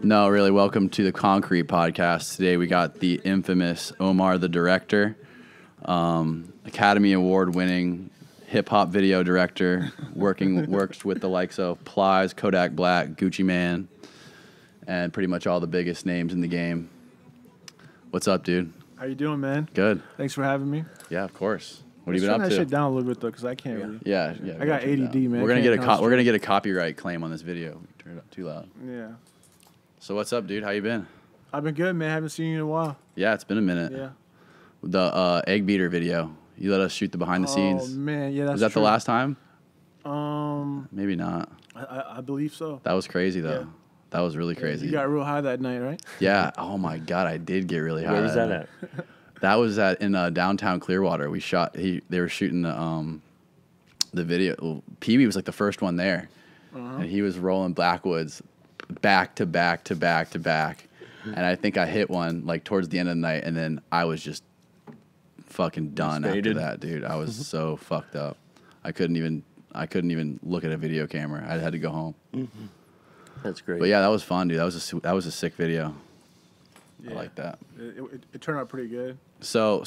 No, really. Welcome to the KONCRETE podcast. Today we got the infamous Omar The Director, Academy Award winning hip hop video director, works with the likes of Plies, Kodak Black, Gucci Mane, and pretty much all the biggest names in the game. What's up, dude? How you doing, man? Good. Thanks for having me. Yeah, of course. What have you been up Turn to? that shit down a little bit though, because I can't really. Yeah. I got ADD, man. We're gonna get a copyright claim on this video. Turn it up too loud. Yeah. So what's up, dude? How you been? I've been good, man. Haven't seen you in a while. Yeah, it's been a minute. Yeah. The egg beater video. You let us shoot the behind the scenes. Oh man, yeah, that's Was that true. the last time? Maybe not. I believe so. That was crazy though. Yeah. That was really crazy. You got real high that night, right? Yeah. Oh my God, I did get really high. Where was that at? That was in downtown Clearwater. We shot. They were shooting the video. Well, Peewee was like the first one there, and he was rolling Blackwoods back to back to back to back, and I think I hit one like towards the end of the night, and then I was just fucking done after that, dude. I was so fucked up. I couldn't even look at a video camera. I had to go home. That's great. But yeah, that was fun, dude. That was a sick video. Yeah. I like that. It turned out pretty good. So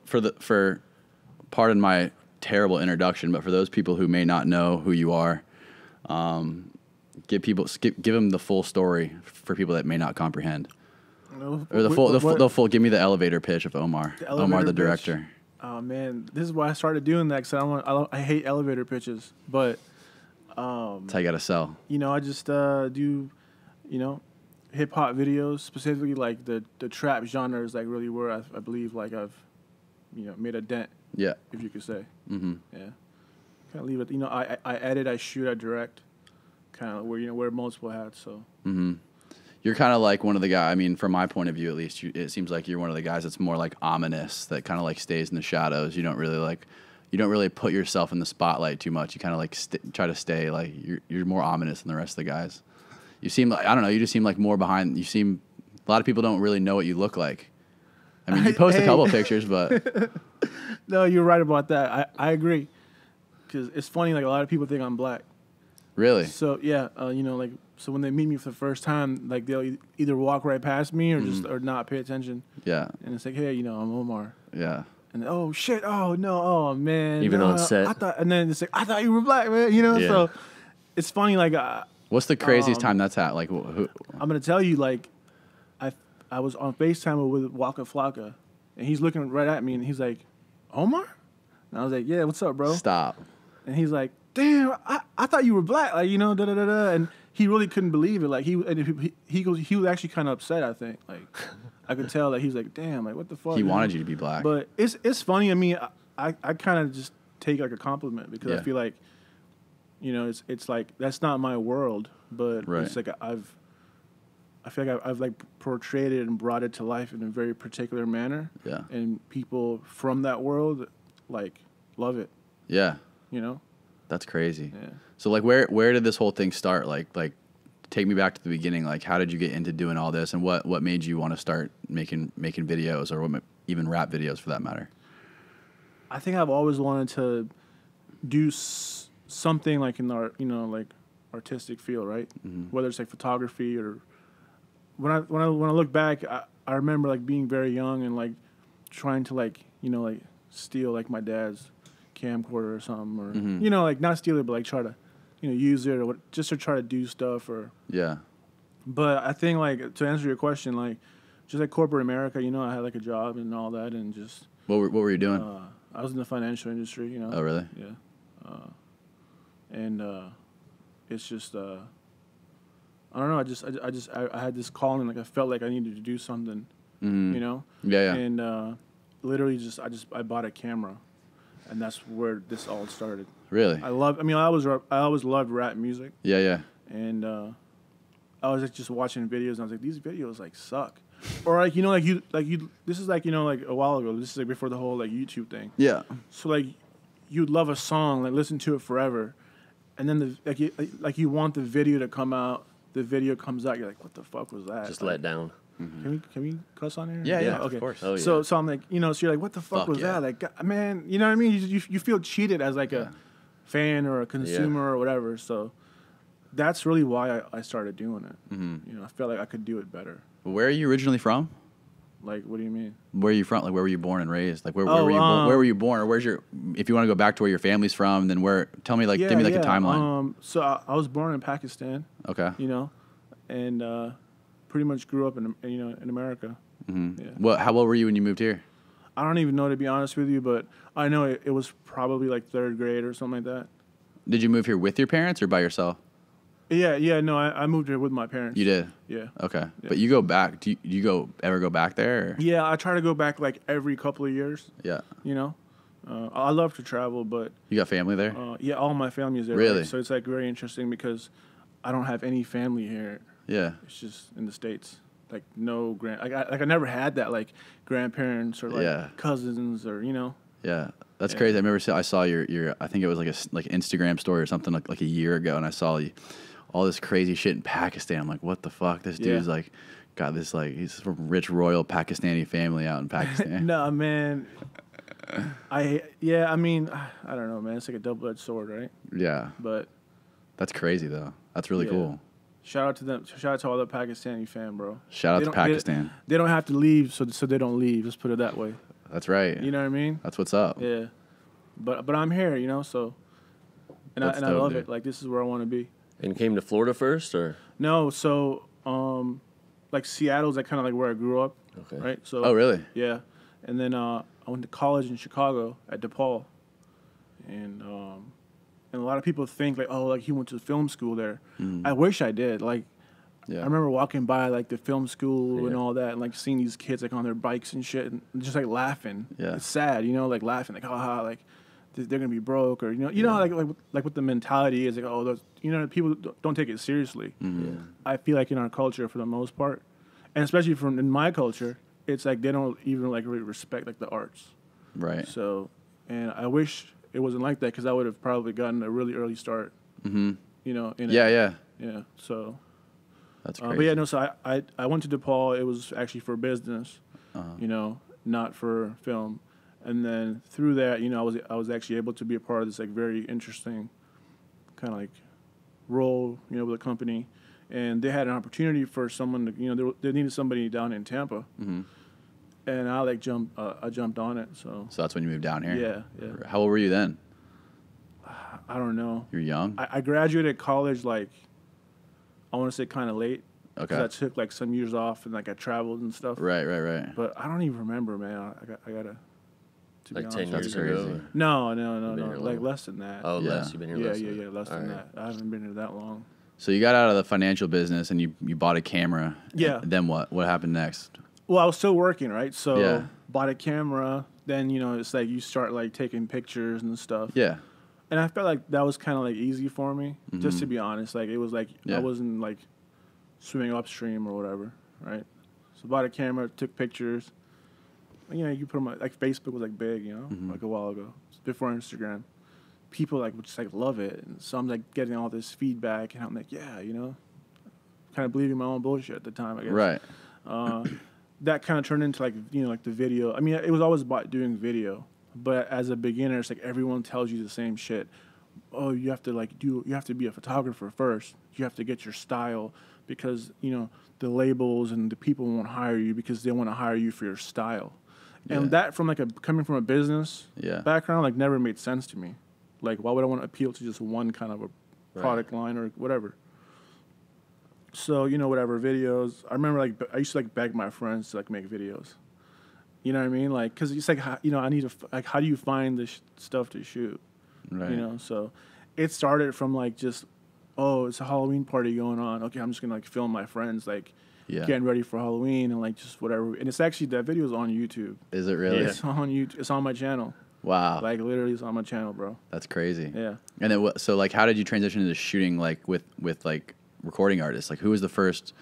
for pardon my terrible introduction, but for those people who may not know who you are, give them the full story for people that may not comprehend. No, Or the full. Give me the elevator pitch of Omar. Omar the Director. Oh man, this is why I started doing that because I hate elevator pitches, but That's how you gotta sell. I just do, hip hop videos, specifically like the trap genre is like really where I believe like I've, made a dent. Yeah. If you could say. Mm-hmm. Yeah. Kind of leave it. I edit, I shoot, I direct. Kind of wear multiple hats. So. Mm-hmm. You're kind of like one of the guys. I mean, from my point of view, at least, it seems like you're one of the guys that's more like ominous, that kind of like stays in the shadows. You don't really put yourself in the spotlight too much. You kind of like try to stay like you're more ominous than the rest of the guys. You seem like, I don't know, you just seem like more behind. A lot of people don't really know what you look like. I mean, you post a couple of pictures, but. No, you're right about that. I agree. Because it's funny, like a lot of people think I'm black. Really? So, yeah, so when they meet me for the first time, like they'll either walk right past me or not pay attention. Yeah. And it's like, hey, I'm Omar. Yeah. And oh shit, oh no, oh man. Even on set. And then it's like, I thought you were black, man. Yeah. So it's funny, like. What's the craziest time that's at? Like, who? I'm gonna tell you, like, I was on FaceTime with Waka Flocka, and he's looking right at me, and he's like, Omar? And I was like, yeah, what's up, bro? Stop. And he's like, damn, I thought you were black, like, da da da da. And he really couldn't believe it. Like he was actually kind of upset. I think, like, I could tell that he's like, damn, like, what the fuck? He wanted you to be black. But it's funny. I mean, I kind of just take like a compliment because I feel like, it's like that's not my world, but it's like I feel like I've like portrayed it and brought it to life in a very particular manner. Yeah. And people from that world like love it. Yeah. That's crazy. Yeah. So like where did this whole thing start? Like take me back to the beginning. Like how did you get into doing all this, and what made you want to start making videos, or even rap videos for that matter? I think I've always wanted to do something like in the like artistic field, right? Mm-hmm. Whether it's like photography or when I look back, I remember like being very young and like trying to like steal like my dad's camcorder or something, or like not steal it, but like try to use it or just to try to do stuff or But I think like to answer your question, like just like corporate America, I had like a job and all that, and just what were you doing? I was in the financial industry, Oh really? Yeah. And it's just I don't know. I had this calling. Like I felt like I needed to do something. Yeah. And literally, I bought a camera, and that's where this all started. Really? I always loved rap music. Yeah. And I was just watching videos, and I was like, these videos like suck. Or like this is like like a while ago. This is like before the whole like YouTube thing. Yeah. So like you'd love a song, like listen to it forever, and then you want the video to come out. The video comes out, you're like, what the fuck was that? Just let down. Mm-hmm. Can we cuss on here? Yeah, okay. Of course. Oh, yeah. So I'm like, so you're like, what the fuck was that? Like, man, you know what I mean? You feel cheated as like a fan or a consumer or whatever. So that's really why I started doing it. You know, I felt like I could do it better. Where are you originally from? Like, what do you mean? Where are you from? Like, where were you born and raised? Like, where were you born? Where were you born? Or where's your? If you want to go back to where your family's from, then where? Tell me, like, give me like a timeline. So I was born in Pakistan. Okay. You know, and pretty much grew up in America. Mm-hmm. Yeah. Well, how old were you when you moved here? I don't even know, to be honest with you, but I know it was probably like 3rd grade or something like that. Did you move here with your parents or by yourself? Yeah, no, I moved here with my parents. You did? Yeah. Okay. Yeah. But you go back, do you ever go back there? Or? Yeah, I try to go back like every couple of years. Yeah. You know? I love to travel, but... You got family there? Yeah, all my family is there. Really? Right? So it's like very interesting because I don't have any family here. Yeah. It's just in the States. Like no I never had that, like grandparents or like cousins or, you know? Yeah. That's crazy. I saw your I think it was like an Instagram story or something like a year ago, and I saw all this crazy shit in Pakistan. I'm like, what the fuck? This dude's like got this like he's from a rich royal Pakistani family out in Pakistan. No, man. I mean, I don't know, man. It's like a double-edged sword, right? Yeah. But that's crazy though. That's really cool. Shout out to them. Shout out to all the Pakistani fan, bro. Shout out to Pakistan. They don't have to leave, so they don't leave. Let's put it that way. That's right. You know what I mean? That's what's up. Yeah. But I'm here, you know, so and I love it. Like this is where I want to be. And you came to Florida first, or? No, so like Seattle's like kind of like where I grew up. Okay. Right? So Oh, really? Yeah. And then I went to college in Chicago at DePaul. And a lot of people think like, oh, like he went to film school there. I wish I did. Like I remember walking by like the film school and all that, and like seeing these kids like on their bikes and shit, and just like laughing. Yeah. It's sad, you know, like laughing, like haha, like they're gonna be broke, or you know, like what the mentality is, like oh, those, you know, people don't take it seriously. I feel like in our culture, for the most part, and especially in my culture, it's like they don't even like really respect like the arts. Right. So, and I wish it wasn't like that because I would have probably gotten a really early start. You know. Yeah. So. That's crazy. But yeah, no. So I went to DePaul. It was actually for business, you know, not for film. And then through that, you know, I was actually able to be a part of this like very interesting kind of like role, you know, with a company. And they had an opportunity for someone to, you know, they needed somebody down in Tampa. And I I jumped on it. So that's when you moved down here. Yeah. How old were you then? I don't know. You're young. I graduated college like, I want to say kind of late. Okay. Because I took like some years off and like I traveled and stuff. Right. But I don't even remember, man. I gotta. To like be 10 honest years with you. ago? Or? No. Like Like less than that. Oh, less. You've been here less. Yeah, less than that. I haven't been here that long. So you got out of the financial business and you bought a camera. Yeah. Then what? What happened next? Well, I was still working, right? So bought a camera. Then you know it's like you start like taking pictures and stuff. Yeah. And I felt like that was kind of like easy for me, just to be honest. Like it was like I wasn't like swimming upstream or whatever, right? So bought a camera, took pictures. You know, you put them like Facebook was like big, you know, like a while ago, before Instagram. People like would just like love it, and so I'm like getting all this feedback, and I'm like, yeah, you know, kind of believing my own bullshit at the time, I guess. Right. That kind of turned into like, you know, like the video. I mean, it was always about doing video, but as a beginner, it's like everyone tells you the same shit. Oh, you have to be a photographer first. You have to get your style because, you know, the labels and the people won't hire you because they want to hire you for your style. And that from like coming from a business background, like never made sense to me. Like, why would I want to appeal to just one kind of a product line or whatever? So, you know, whatever, videos. I remember, like, I used to, like, beg my friends to, like, make videos. You know what I mean? like, because it's like, you know, I need to, like, how do you find this stuff to shoot? Right. You know, so it started from, like, just, oh, it's a Halloween party going on. Okay, I'm just going to, like, film my friends, like, getting ready for Halloween and, like, just whatever. And it's actually, that video is on YouTube. Is it really? It's on YouTube. It's on my channel. Wow. Like, literally, it's on my channel, bro. That's crazy. Yeah. And then, so, like, how did you transition into shooting, like, with like, recording artists? Like, who was the first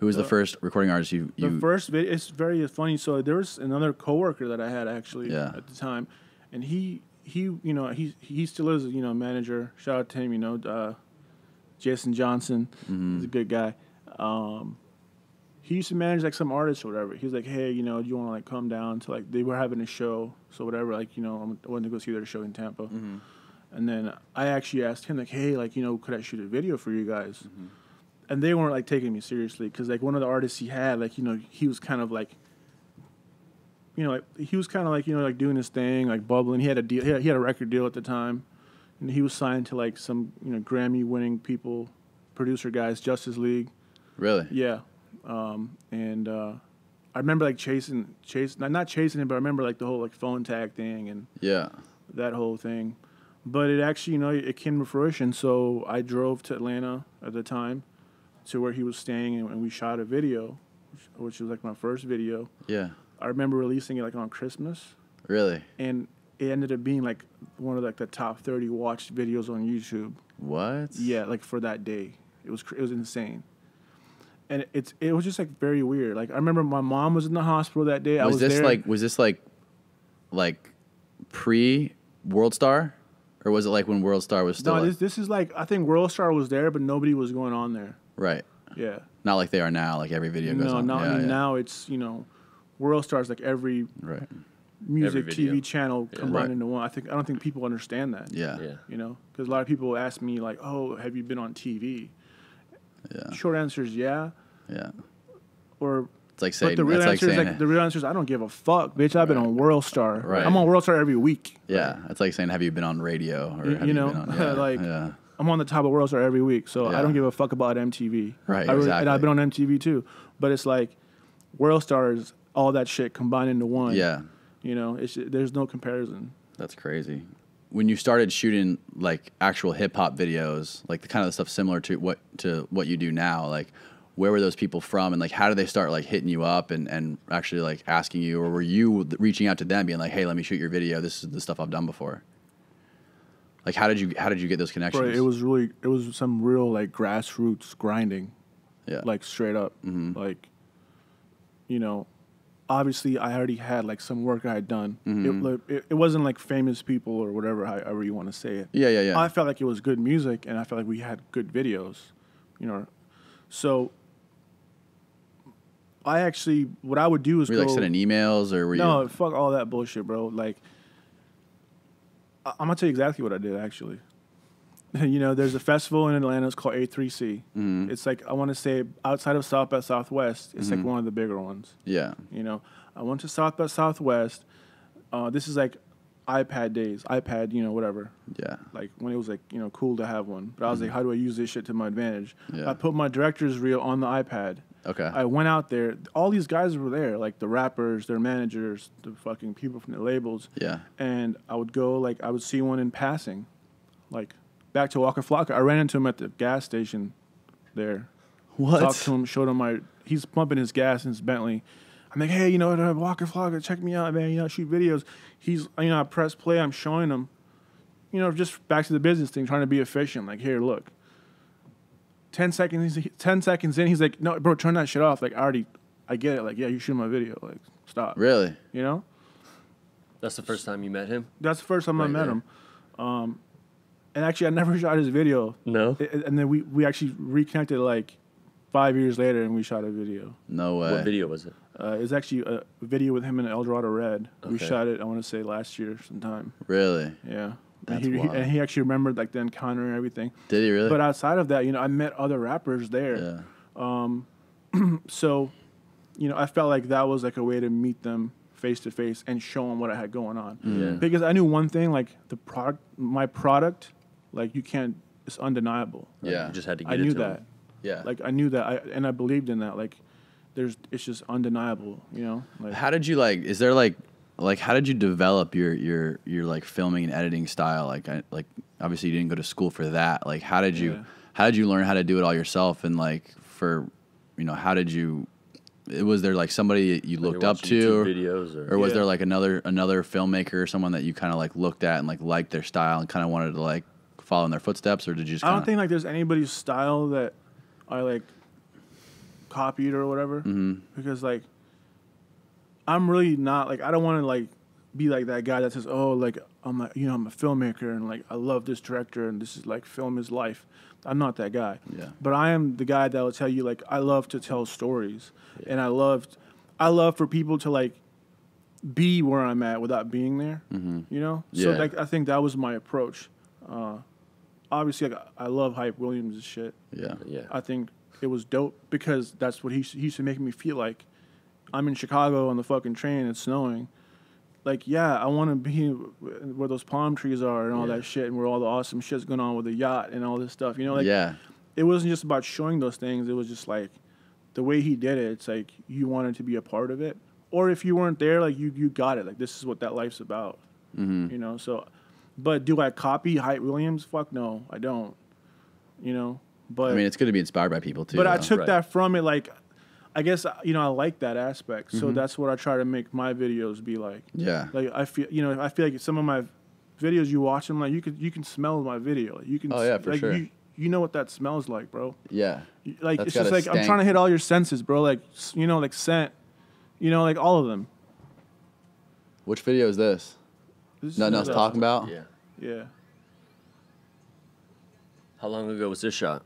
recording artist you The first video, it's very funny. So there was another coworker that I had actually at the time, and he you know, he still is, you know, manager. Shout out to him, you know, Jason Johnson. He's a good guy. He used to manage like some artists or whatever. He was like, hey, you know, do you want to like come down to like, they were having a show, so whatever, like, you know, I went to go see their show in Tampa. And then I actually asked him, like, hey, like, you know, could I shoot a video for you guys? And they weren't, like, taking me seriously because, like, one of the artists he had, like, you know, he was kind of, like, you know, like, he was kind of, like, you know, like, doing his thing, like, bubbling. He had a deal. He had a record deal at the time. And he was signed to, like, some, you know, Grammy-winning people, producer guys, Justice League. Really? Yeah. I remember, like, not chasing him, but I remember, like, the whole, like, phone tag thing and that whole thing. But it actually, you know, it came to fruition. So I drove to Atlanta at the time to where he was staying, and we shot a video, which was, like, my first video. Yeah. I remember releasing it, like, on Christmas. Really? And it ended up being, like, one of, like, the top 30 watched videos on YouTube. What? Yeah, like, for that day. It was insane. And it was just, like, very weird. Like, I remember my mom was in the hospital that day. Was this pre-WorldStar? Or was it like when WorldStar was still... No, this is like, I think WorldStar was there, but nobody was going on there. Right. Yeah. Not like they are now, like every video goes on. Now it's, you know, WorldStar's like every music TV channel combined into one. I don't think people understand that. Yeah. You know, because a lot of people ask me, like, oh, have you been on TV? Yeah. Short answer is yeah. Yeah. Or... It's like saying, but the real answer is I don't give a fuck, bitch. I've been on WorldStar. Right. I'm on WorldStar every week. Yeah, it's like saying, have you been on radio? Or have you know, been on, like I'm on the top of WorldStar every week, so I don't give a fuck about MTV. Right, exactly. exactly. And I've been on MTV too, but it's like WorldStar is all that shit combined into one. Yeah, you know, there's no comparison. That's crazy. When you started shooting like actual hip hop videos, like the kind of stuff similar to what you do now, like. Where were those people from, and like how did they start like hitting you up and actually like asking you, or were you reaching out to them being like, hey, let me shoot your video, this is the stuff I've done before? Like how did you get those connections? Right, it was some real like grassroots grinding. Yeah. Like straight up. Like, you know, obviously I already had like some work I had done. It wasn't like famous people or whatever, however you want to say it. Yeah. I felt like it was good music, and I felt like we had good videos, you know. So what I would do is were you like sending emails, or were you? No, fuck all that bullshit, bro. Like, I'm gonna tell you exactly what I did, actually. You know, there's a festival in Atlanta. It's called A3C. It's like, I want to say, outside of South by Southwest, it's like one of the bigger ones. Yeah. You know, I went to South by Southwest. This is like iPad days. iPad, you know, whatever. Yeah. Like when it was like, you know, cool to have one. But I was like, how do I use this shit to my advantage? Yeah. I put my director's reel on the iPad. Okay. I went out there. All these guys were there, like the rappers, their managers, the fucking people from the labels. Yeah. And I would go, like, I would see one in passing, like back to Waka Flocka. I ran into him at the gas station there. What? Talked to him, showed him he's pumping his gas in his Bentley. I'm like, hey, you know, Waka Flocka, check me out, man. You know, I shoot videos. He's, you know, I press play. I'm showing him, you know, just back to the business thing, trying to be efficient. Like, here, look. 10 seconds in, he's like, no, bro, turn that shit off. Like, I get it. Like, yeah, you shoot my video. Like, stop. Really? You know? That's the first time you met him? That's the first time I met him. And actually, I never shot his video. No? And then we actually reconnected, like, 5 years later, and we shot a video. No way. What video was it? It was actually a video with him and El Dorado Red. Okay. We shot it, I want to say, last year sometime. Really? Yeah. And he actually remembered like the encounter and everything. Did he really? But outside of that, you know, I met other rappers there. Yeah. So, you know, I felt like that was like a way to meet them face to face and show them what I had going on. Yeah. Because I knew one thing, like my product, like it's undeniable. Yeah. You just had to get I knew it to that. them. Yeah. Like I knew that, and I believed in that. Like, it's just undeniable. You know. Like, how did you like? Is there like how did you develop your like filming and editing style? Like obviously you didn't go to school for that. Like how did you learn how to do it all yourself? And like was there like somebody you looked up to, videos or was there like another filmmaker or someone that you kind of like looked at and like liked their style and kind of wanted to like follow in their footsteps, or did you just I don't think like there's anybody's style that I like copied or whatever, because like I'm really not like, I don't want to like be like that guy that says, oh, like I'm a filmmaker and like I love this director and this is like film is life. I'm not that guy. Yeah. But I am the guy that will tell you like I love to tell stories, and I love for people to like be where I'm at without being there. You know. So like I think that was my approach. Obviously, like, I love Hype Williams' shit. Yeah. Yeah. I think it was dope because that's what he used to make me feel like. I'm in Chicago on the fucking train, it's snowing. Like, yeah, I want to be where those palm trees are and all that shit, and where all the awesome shit's going on with the yacht and all this stuff. You know, like, it wasn't just about showing those things. It was just like the way he did it. It's like you wanted to be a part of it, or if you weren't there, like you got it. Like, this is what that life's about. Mm-hmm. You know, so. But do I copy Hype Williams? Fuck no, I don't. You know, but I mean, it's good to be inspired by people too. But though. I took that from it. Like, I guess I like that aspect. So that's what I try to make my videos be like. Yeah. Like I feel like some of my videos you watch them, like you can smell my video. You can. Oh yeah, for like, sure. You know what that smells like, bro. Yeah. Like That's it's just gotta like I'm stank. trying to hit all your senses, bro. Like like scent. Like all of them. Which video is this? Nothing else talking about? Yeah. Yeah. How long ago was this shot?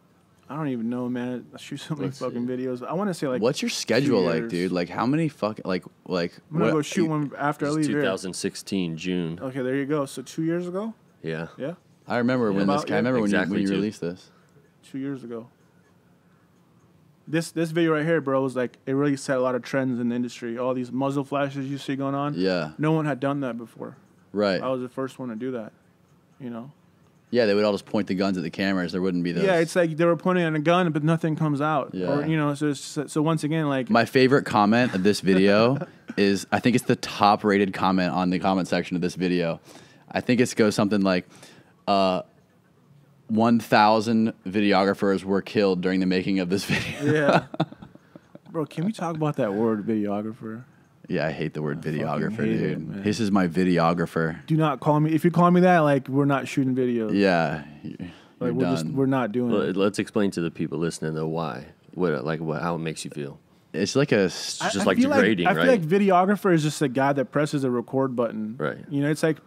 I don't even know, man. I shoot so many Let's fucking see. videos. I want to say like. What's your schedule 2 like, years. dude? Like, how many fucking like? I'm gonna go shoot one after I It's leave here. 2016 June. Okay, there you go. So 2 years ago. Yeah. Yeah. I remember when About- this. I remember when exactly you two. released this. 2 years ago. This video right here, bro, was like it really set a lot of trends in the industry. All these muzzle flashes you see going on. Yeah. No one had done that before. Right. I was the first one to do that. You know. Yeah, they would all just point the guns at the cameras. There wouldn't be those. Yeah, it's like they were pointing at a gun, but nothing comes out. Yeah. Or so once again, like My favorite comment of this video is, I think it's the top rated comment on the comment section of this video. I think it goes something like, 1,000 videographers were killed during the making of this video. yeah. Bro, can we talk about that word, videographer? Yeah, I hate the word videographer, hate it, dude. man. This is my videographer. Do not call me. If you call me that, like we're not shooting videos. Yeah, you're Like done. we're not doing Well, it. let's explain to the people listening though why. How it makes you feel. It's like a. It's just like feel degrading, I right? feel like videographer is just a guy that presses a record button. Right. You know, it's like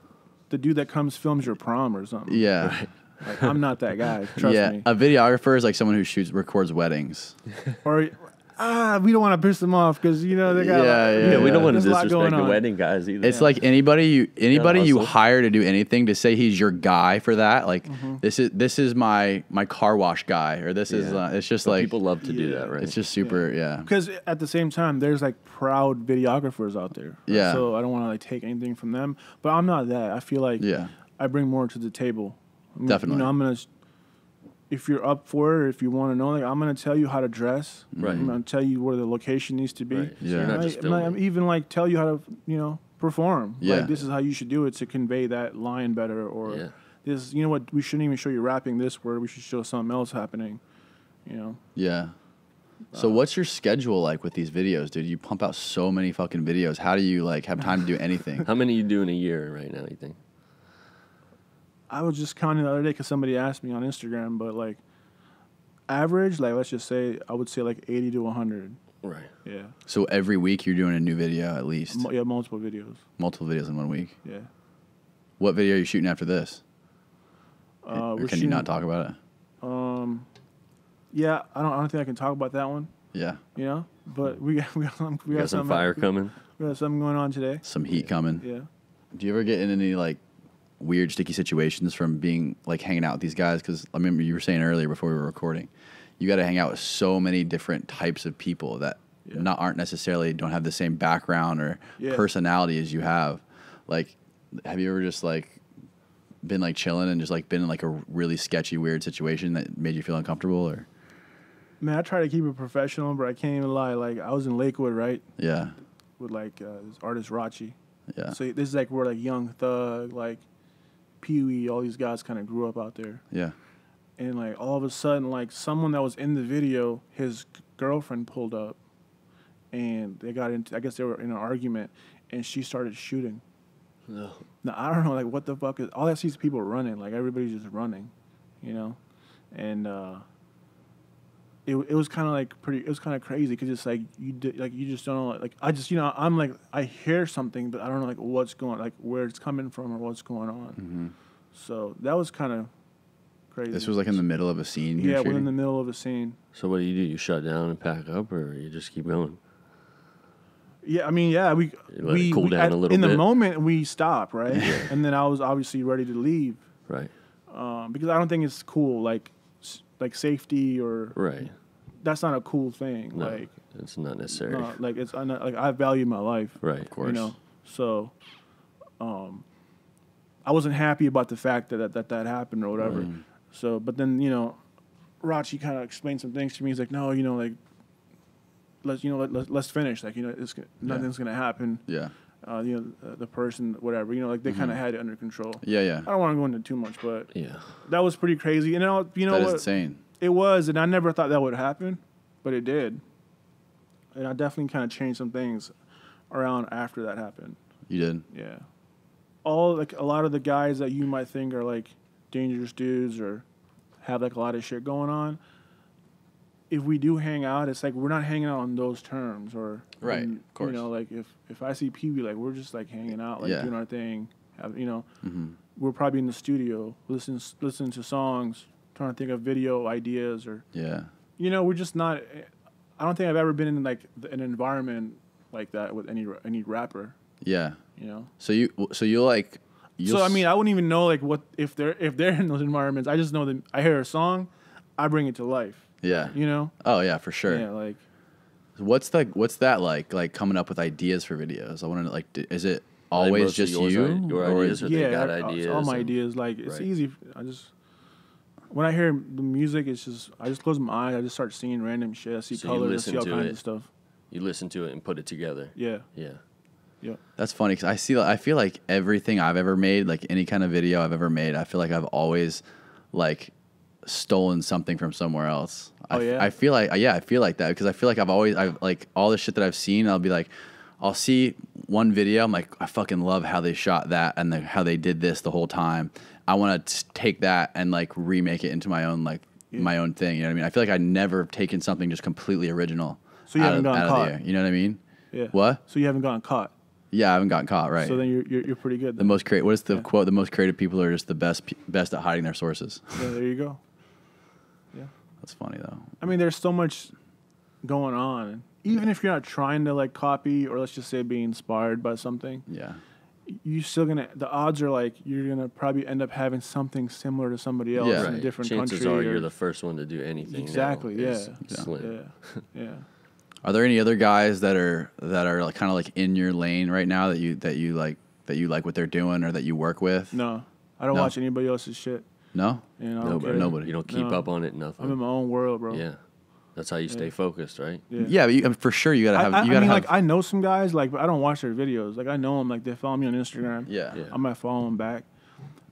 the dude that films your prom or something. Yeah. Like, I'm not that guy. Trust Yeah, me. a videographer is like someone who records weddings. Or we don't want to piss them off because they got. Yeah, We don't want to There's a lot disrespect going the on. wedding guys either. It's like anybody you hustle. hire to do anything to say he's your guy for that. Like this is my car wash guy, or this is it's just But like people love to do Yeah. that, right? it's just super Because at the same time, there's like proud videographers out there. Yeah. So I don't want to like take anything from them, but I'm not that. I feel like Yeah. I bring more to the table. Definitely. I'm gonna. If you're up for it, or if you want to know, like I'm gonna tell you how to dress. Right. I'm gonna tell you where the location needs to be. Right. So Yeah. you're not just filming. I'm even like tell you how to perform. Yeah. Like this is how you should do it to convey that line better, or Yeah. this. You know what? We shouldn't even show you rapping this word. We should show something else happening. You know. yeah. So what's your schedule like with these videos, dude? You pump out so many fucking videos. How do you like have time to do anything? How many you do in a year right now, you think? I was just counting the other day because somebody asked me on Instagram, but like average, like let's just say, I would say like 80 to 100. Right. Yeah. So every week you're doing a new video at least. Yeah, multiple videos. Multiple videos in 1 week. Yeah. What video are you shooting after this? Or We're can you not talk about it? Yeah, I don't think I can talk about that one. Yeah. But we got You got some something- fire coming? We got something going on today. Some heat coming. Yeah. Do you ever get in any like weird sticky situations from being like hanging out with these guys? Because I remember you were saying earlier before we were recording, you got to hang out with so many different types of people that aren't necessarily don't have the same background or personality as you have. Like, have you ever just like been like chilling and just like been in like a really sketchy, weird situation that made you feel uncomfortable? Or Man, I try to keep it professional, but I can't even lie. Like I was in Lakewood, right, yeah, with like this artist Rachi. yeah, So this is like where like Young Thug, like Peewee, all these guys kind of grew up out there. yeah. And like all of a sudden, like someone that was in the video, his girlfriend pulled up, and they got into. I guess they were in an argument, and she started shooting. No. Now I don't know, like what the fuck is all I see is people running, like everybody's just running, and it was kind of like it was kind of crazy because it's like you just don't know, like I just I'm like I hear something but I don't know like what's going, like where it's coming from or what's going on. Mm-hmm. So that was kind of crazy. This was like in the middle of a scene. you were yeah, we're in shooting? the middle of a scene. So what do? You shut down and pack up, or you just keep going? Yeah, I mean, yeah, we let it cool down a little in the bit. moment we stopped, right? And then I was obviously ready to leave. Right. because I don't think it's cool. Like safety or Right. that's not a cool thing. No, Like it's not necessary. no, like it's like I value my life. Right. Of course. You know, so I wasn't happy about the fact that happened or whatever. So, but then Rachi kind of explained some things to me. He's like, no, like let's finish. Like nothing's gonna happen. Yeah. The person, whatever. Like they kind of had it under control. Yeah. I don't want to go into too much, but Yeah. that was pretty crazy. And That is insane. It was, and I never thought that would happen, but it did. And I definitely kind of changed some things around after that happened. You did. Yeah. A lot of the guys that you might think are like dangerous dudes or have like a lot of shit going on, if we do hang out, it's like we're not hanging out on those terms or Right, of course. like if I see Peewee, like we're just like hanging out, like Yeah. doing our thing. We're probably in the studio listening to songs, trying to think of video ideas or Yeah. we're just not. I don't think I've ever been in like an environment like that with any rapper. Yeah. So you'll So I mean, I wouldn't even know like what if they're in those environments. I just know that I hear a song, I bring it to life. Yeah. You Oh yeah, for sure. Yeah, like What's that like? Like coming up with ideas for videos. I want to like. Is it always most of just yours you? are your or ideas, or they got ideas? all my and- ideas. Like it's Right. easy. When I hear the music, I just close my eyes. I just start seeing random shit. I see So you colors. I listen see all to kinds it. of stuff. You listen to it and put it together. Yeah. Yeah. That's funny because I feel like everything I've ever made, like any kind of video I've ever made, I feel like I've always like stolen something from somewhere else. Oh, yeah? I feel like that because I feel like I've like all the shit that I've seen. I'll be like, I'll see one video. I'm like, I fucking love how they shot that and how they did this the whole time. I want to take that and like remake it into my own my own thing. You know what I mean? I feel like I never taken something just completely original. So you haven't gotten out caught. of the air. You know what I mean? Yeah. What? So you haven't gotten caught. Yeah, I haven't gotten caught. Right. So then you're pretty good. The Then. most creative. What is the quote? The most creative people are just the best at hiding their sources. Yeah, there you go. Yeah. That's funny though. I mean, there's so much going on. Even if you're not trying to like copy or let's just say be inspired by something, Yeah. you're still the odds are like you're gonna probably end up having something similar to somebody else Yeah. in a Right. different Chances country. are or- you're the first one to do anything. now Exactly, is yeah. Slim. Yeah. Are there any other guys that are like kind of like in your lane right now that you like what they're doing or that you work with? No, I don't No? watch anybody else's shit. No. I don't care. Nobody. You don't keep No. up on it. Nothing. I'm in my own world, bro. Yeah. That's how you stay focused, right? Yeah, but for sure you gotta have. I You gotta mean, have. like I know some guys, like, but I don't watch their videos. Like I know them, like they follow me on Instagram. Yeah. Yeah. I might follow them back.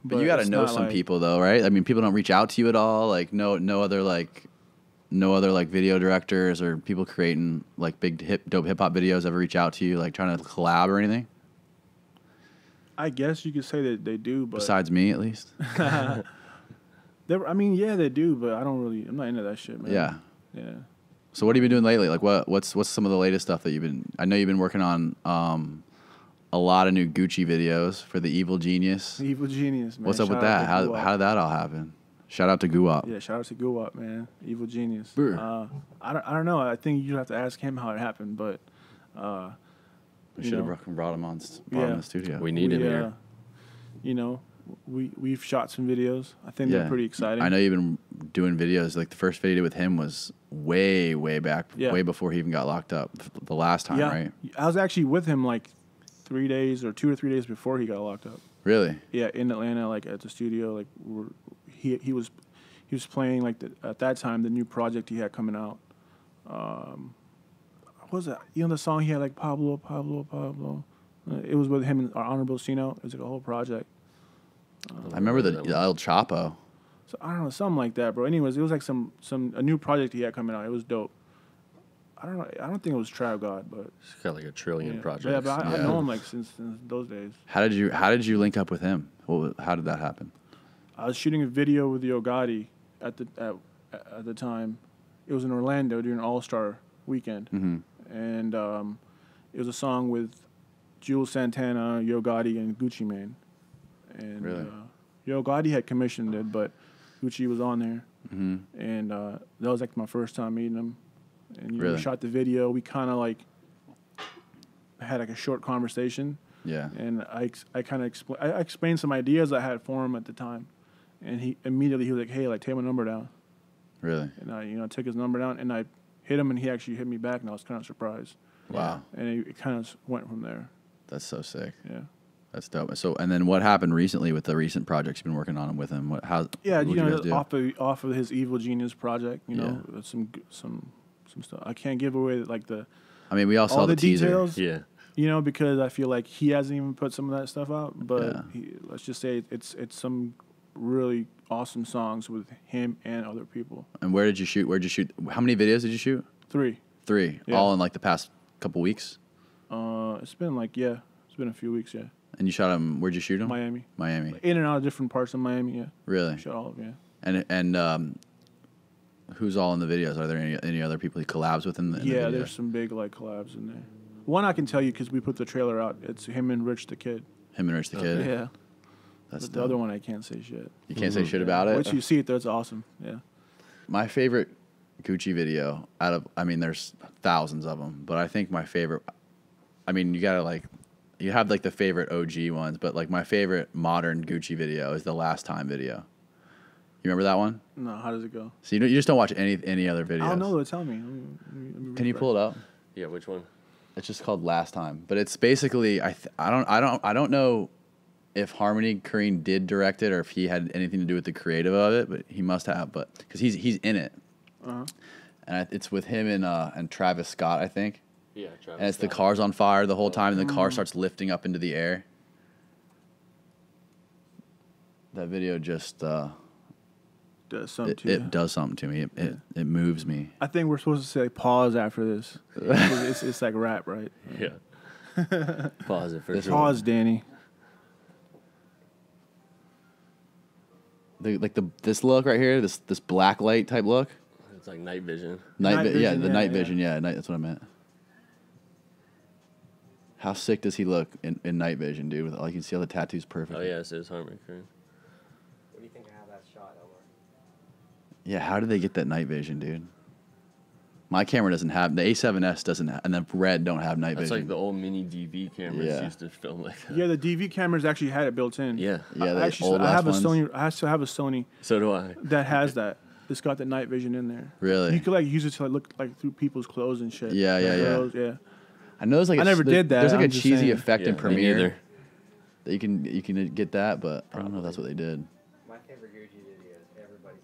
But you gotta it's know not some like- people though, right? I mean, people don't reach out to you at all. Like no other video directors or people creating like big dope hip hop videos ever reach out to you, like trying to collab or anything. I guess you could say that they do, but Besides me, at least. I mean, yeah, they do, but I'm not into that shit, man. Yeah. Yeah. So what have you been doing lately? Like what's some of the latest stuff that you've been? I know you've been working on a lot of new Gucci videos for the Evil Genius. Evil Genius, man. What's up with Shout out that? to How Guwap. did that all happen? Shout out to Guwap. Yeah, shout out to Guwap, man. Evil Genius. Brr. I don't know. I think you have to ask him how it happened, but We should have brought him on in the studio. We need him here. We've shot some videos. I think they're pretty exciting. I know you've been doing videos. Like the first video with him was way back, Yeah. way before he even got locked up. The last time, right? I was actually with him like 2 or 3 days before he got locked up. Really? Yeah, in Atlanta, like at the studio, like he was playing like at that time the new project he had coming out. What was that? You know the song he had like Pablo. It was with him and our Honorable Sino. It was like a whole project. I remember the El Chapo. So I don't know, something like that, bro. Anyways, it was like a new project he had coming out. It was dope. I don't know. I don't think it was Trap God, but It's got like a trillion yeah. projects. Yeah, but I Yeah. know him like since those days. How did you link up with him? How did that happen? I was shooting a video with Yo Gotti at the time. It was in Orlando during All-Star weekend, and it was a song with Jules Santana, Yo Gotti, and Gucci Mane. And Really? Yo Gotti had commissioned it, but Gucci was on there, and that was like my first time meeting him. And Really? we shot the video. We kind of like had like a short conversation. Yeah. And I kind of explained some ideas I had for him at the time, and he was like, "Hey, like take my number down." Really? And I took his number down, and I hit him, and he actually hit me back, and I was kind of surprised. Wow. And it kind of went from there. That's so sick. Yeah. That's dope. So, and then what happened recently with the recent projects you've been working on with him? What'd you guys do? off of his Evil Genius project, some stuff. I can't give away like I mean, we all saw the teaser. Details, Yeah. because I feel like he hasn't even put some of that stuff out. But Yeah. let's just say it's some really awesome songs with him and other people. And where'd you shoot? How many videos did you shoot? 3. 3. Yeah. All in like the past couple weeks? It's been a few weeks, yeah. And you shot them, where'd you shoot them? Miami. Miami. In and out of different parts of Miami, yeah. Really? Shot all of them, yeah. And who's all in the videos? Are there any other people he collabs with in the video? There's some big like collabs in there. One I can tell you because we put the trailer out. It's him and Rich the Kid. Him and Rich the Kid? Yeah. That's But the other one I can't say shit. You can't say shit about it? Once you see it, that's awesome. Yeah. My favorite Gucci video there's thousands of them, but I think my favorite, you have like the favorite OG ones, but like my favorite modern Gucci video is the Last Time video. You remember that one? No, how does it go? So you just don't watch any other videos? I don't know. Tell me. Can you pull it up? Yeah, which one? It's just called Last Time, but it's basically I don't know if Harmony Korine did direct it or if he had anything to do with the creative of it, but he must have. But because he's in it, and it's with him and Travis Scott, I think. Yeah, Travis. And it's the car's on fire the whole time, and the car starts lifting up into the air. That video just does something to you. It does something to me. It moves me. I think we're supposed to say pause after this. it's like rap, right? Yeah. Pause it first. Pause, Danny. This look right here, this black light type look. It's like night vision. Night vision. That's what I meant. How sick does he look in night vision, dude? With you can see all the tattoos perfect. Oh yeah, it says Harmony Korine. What do you think of how that shot, Omar? Yeah, how did they get that night vision, dude? My camera doesn't have, the A7S doesn't have, and the Red don't have night That's vision. like the old mini DV cameras used to film like that. Yeah, the DV cameras actually had it built in. Yeah. I have a Sony. I still have a Sony. So do I. That has that. It's got the night vision in there. Really? You could use it to look through people's clothes and shit. Yeah. I know there's like I never did that. There's like I'm a just cheesy saying. effect in Me Premiere neither. that you can get that, but I don't know if that's what they did. My favorite Gucci video is everybody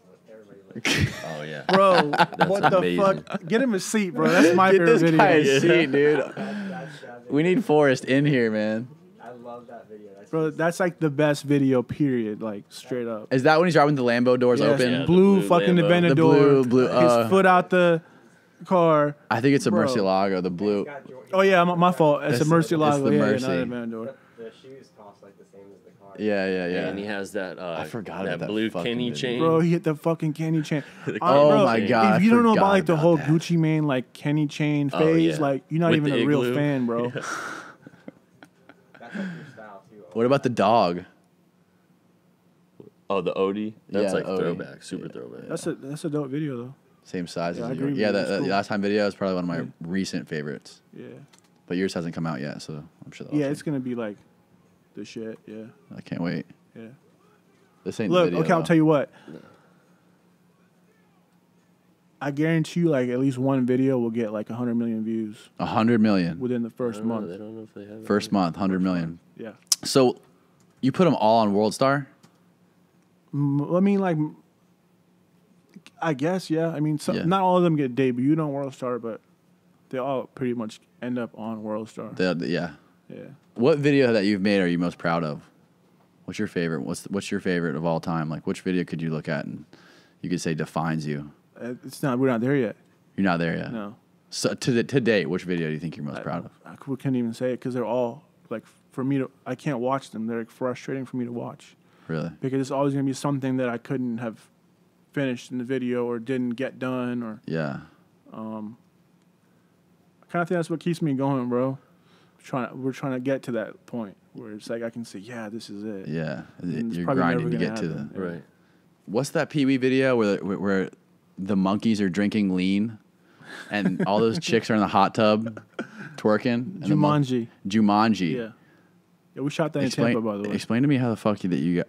Oh yeah. Bro, what amazing. the fuck? Get him a seat, bro. That's my favorite video. Guy a seat, dude. that We need Forrest in here, man. I love that video. Bro, that's like the best video, period. Like, straight up. Is that when he's driving the Lambo doors Yes, open? Yeah, the blue blue fucking Lambo. Aventador. The blue, his foot out the car. I think it's a Bro. Murcielago, the blue. Oh, yeah, my fault. It's a Murcielago. the Yeah, Mercy. not an Aventador. The shoes cost like the same as the car. Yeah. And he has that. I forgot that about that blue fucking Kenny video. chain. Bro, he hit the fucking Kenny chain. Oh bro, my God, If you I don't know about forgot like the about whole that. Gucci Mane, like Kenny chain Oh, phase, yeah. like you're not With even the a real igloo. fan, bro. Yeah. That's like your style too. What about the dog? Oh, the Odie. That's Yeah, like the Odie. throwback, super throwback. That's a dope video though. Same size Yeah, I as agree yours. with Yeah, you. the It's cool. Last Time video is probably one of my recent favorites. Yeah. But yours hasn't come out yet, so I'm sure that'll Yeah, change. it's gonna be like the shit. Yeah. I can't wait. Yeah. This ain't Look, the video. okay, I'll though. tell you what. I guarantee you, like at least one video will get like 100 million views 100 million. within the I first don't know, month. They don't know if they have it. First month, 100 million. Yeah. So you put them all on WorldStar? I mean, like, I guess, yeah. I mean, Yeah. not all of them get debuted on WorldStar, but they all pretty much end up on WorldStar. Yeah. Yeah. What video that you've made are you most proud of? What's your favorite? What's your favorite of all time? Like, which video could you look at and you could say defines you? It's not. We're not there yet. You're not there yet. No. So to date, which video do you think you're most proud of? We can't even say it because they're all like for me to. I can't watch them. They're like, frustrating for me to watch Really? because it's always gonna be something that I couldn't have finished in the video or didn't get done or. Yeah. I kind of think that's what keeps me going, bro. We're trying to get to that point where it's like I can say, yeah, this is it. Yeah. And it's You're probably grinding to never get to gonna the. happen. Right. What's that Peewee video where the monkeys are drinking lean, and all those chicks are in the hot tub twerking? And Jumanji. Jumanji. Yeah. Yeah, we shot that in Tampa, by the way. Explain to me how the fuck you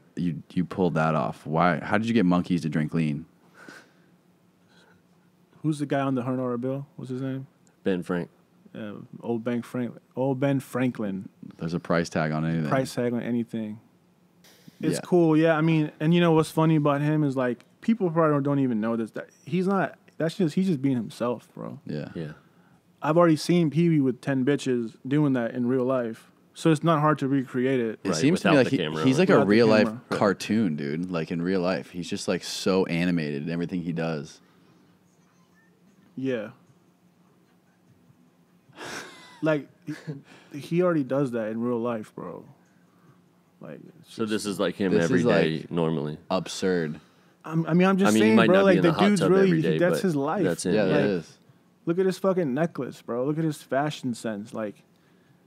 pulled that off. Why? How did you get monkeys to drink lean? Who's the guy on the $100 bill? What's his name? Ben Frank. Old Ben Franklin. There's a price tag on anything. Price tag on anything. It's Yeah. cool, yeah. I mean, and you know what's funny about him is like people probably don't even know this. That he's not. He's just being himself, bro. Yeah. Yeah. I've already seen Peewee with 10 bitches doing that in real life, so it's not hard to recreate it. It Right, seems to me without like the camera, he's like a without the real life camera. cartoon, dude. Like in real life, he's just like so animated in everything he does. Yeah. Like he already does that in real life, bro. Like it's So just- this is like him This every is day like- normally. Absurd. I'm just he saying, might bro. not be Like in the the hot dude's tub really every day, that's but his life. that's it. Yeah, Like, that is. Look at his fucking necklace, bro. Look at his fashion sense. Like,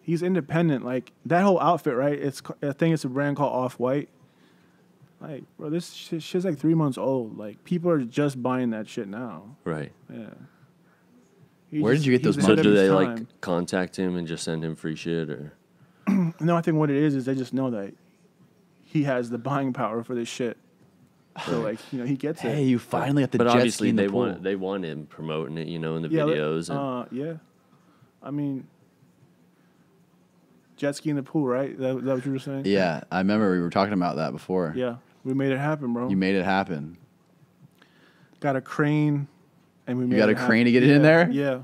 he's independent. Like that whole outfit, right? I think it's a brand called Off-White. Like, bro, this shit's like 3 months old. Like, people are just buying that shit now. Right. Yeah. Where did you get those he's So ahead do of his they time. like contact him and just send him free shit or? No, I think what it is they just know that he has the buying power for this shit. So like, you know, he gets Hey, it. you finally got the But jet ski obviously in the they pool. want him promoting it, you know, in the Yeah, videos. And, yeah. I mean, jet ski in the pool, right? That what you were saying? Yeah, I remember we were talking about that before. Yeah, we made it happen, bro. You made it happen. Got a crane, and we made got it a crane happen. to get it in Yeah, there? Yeah.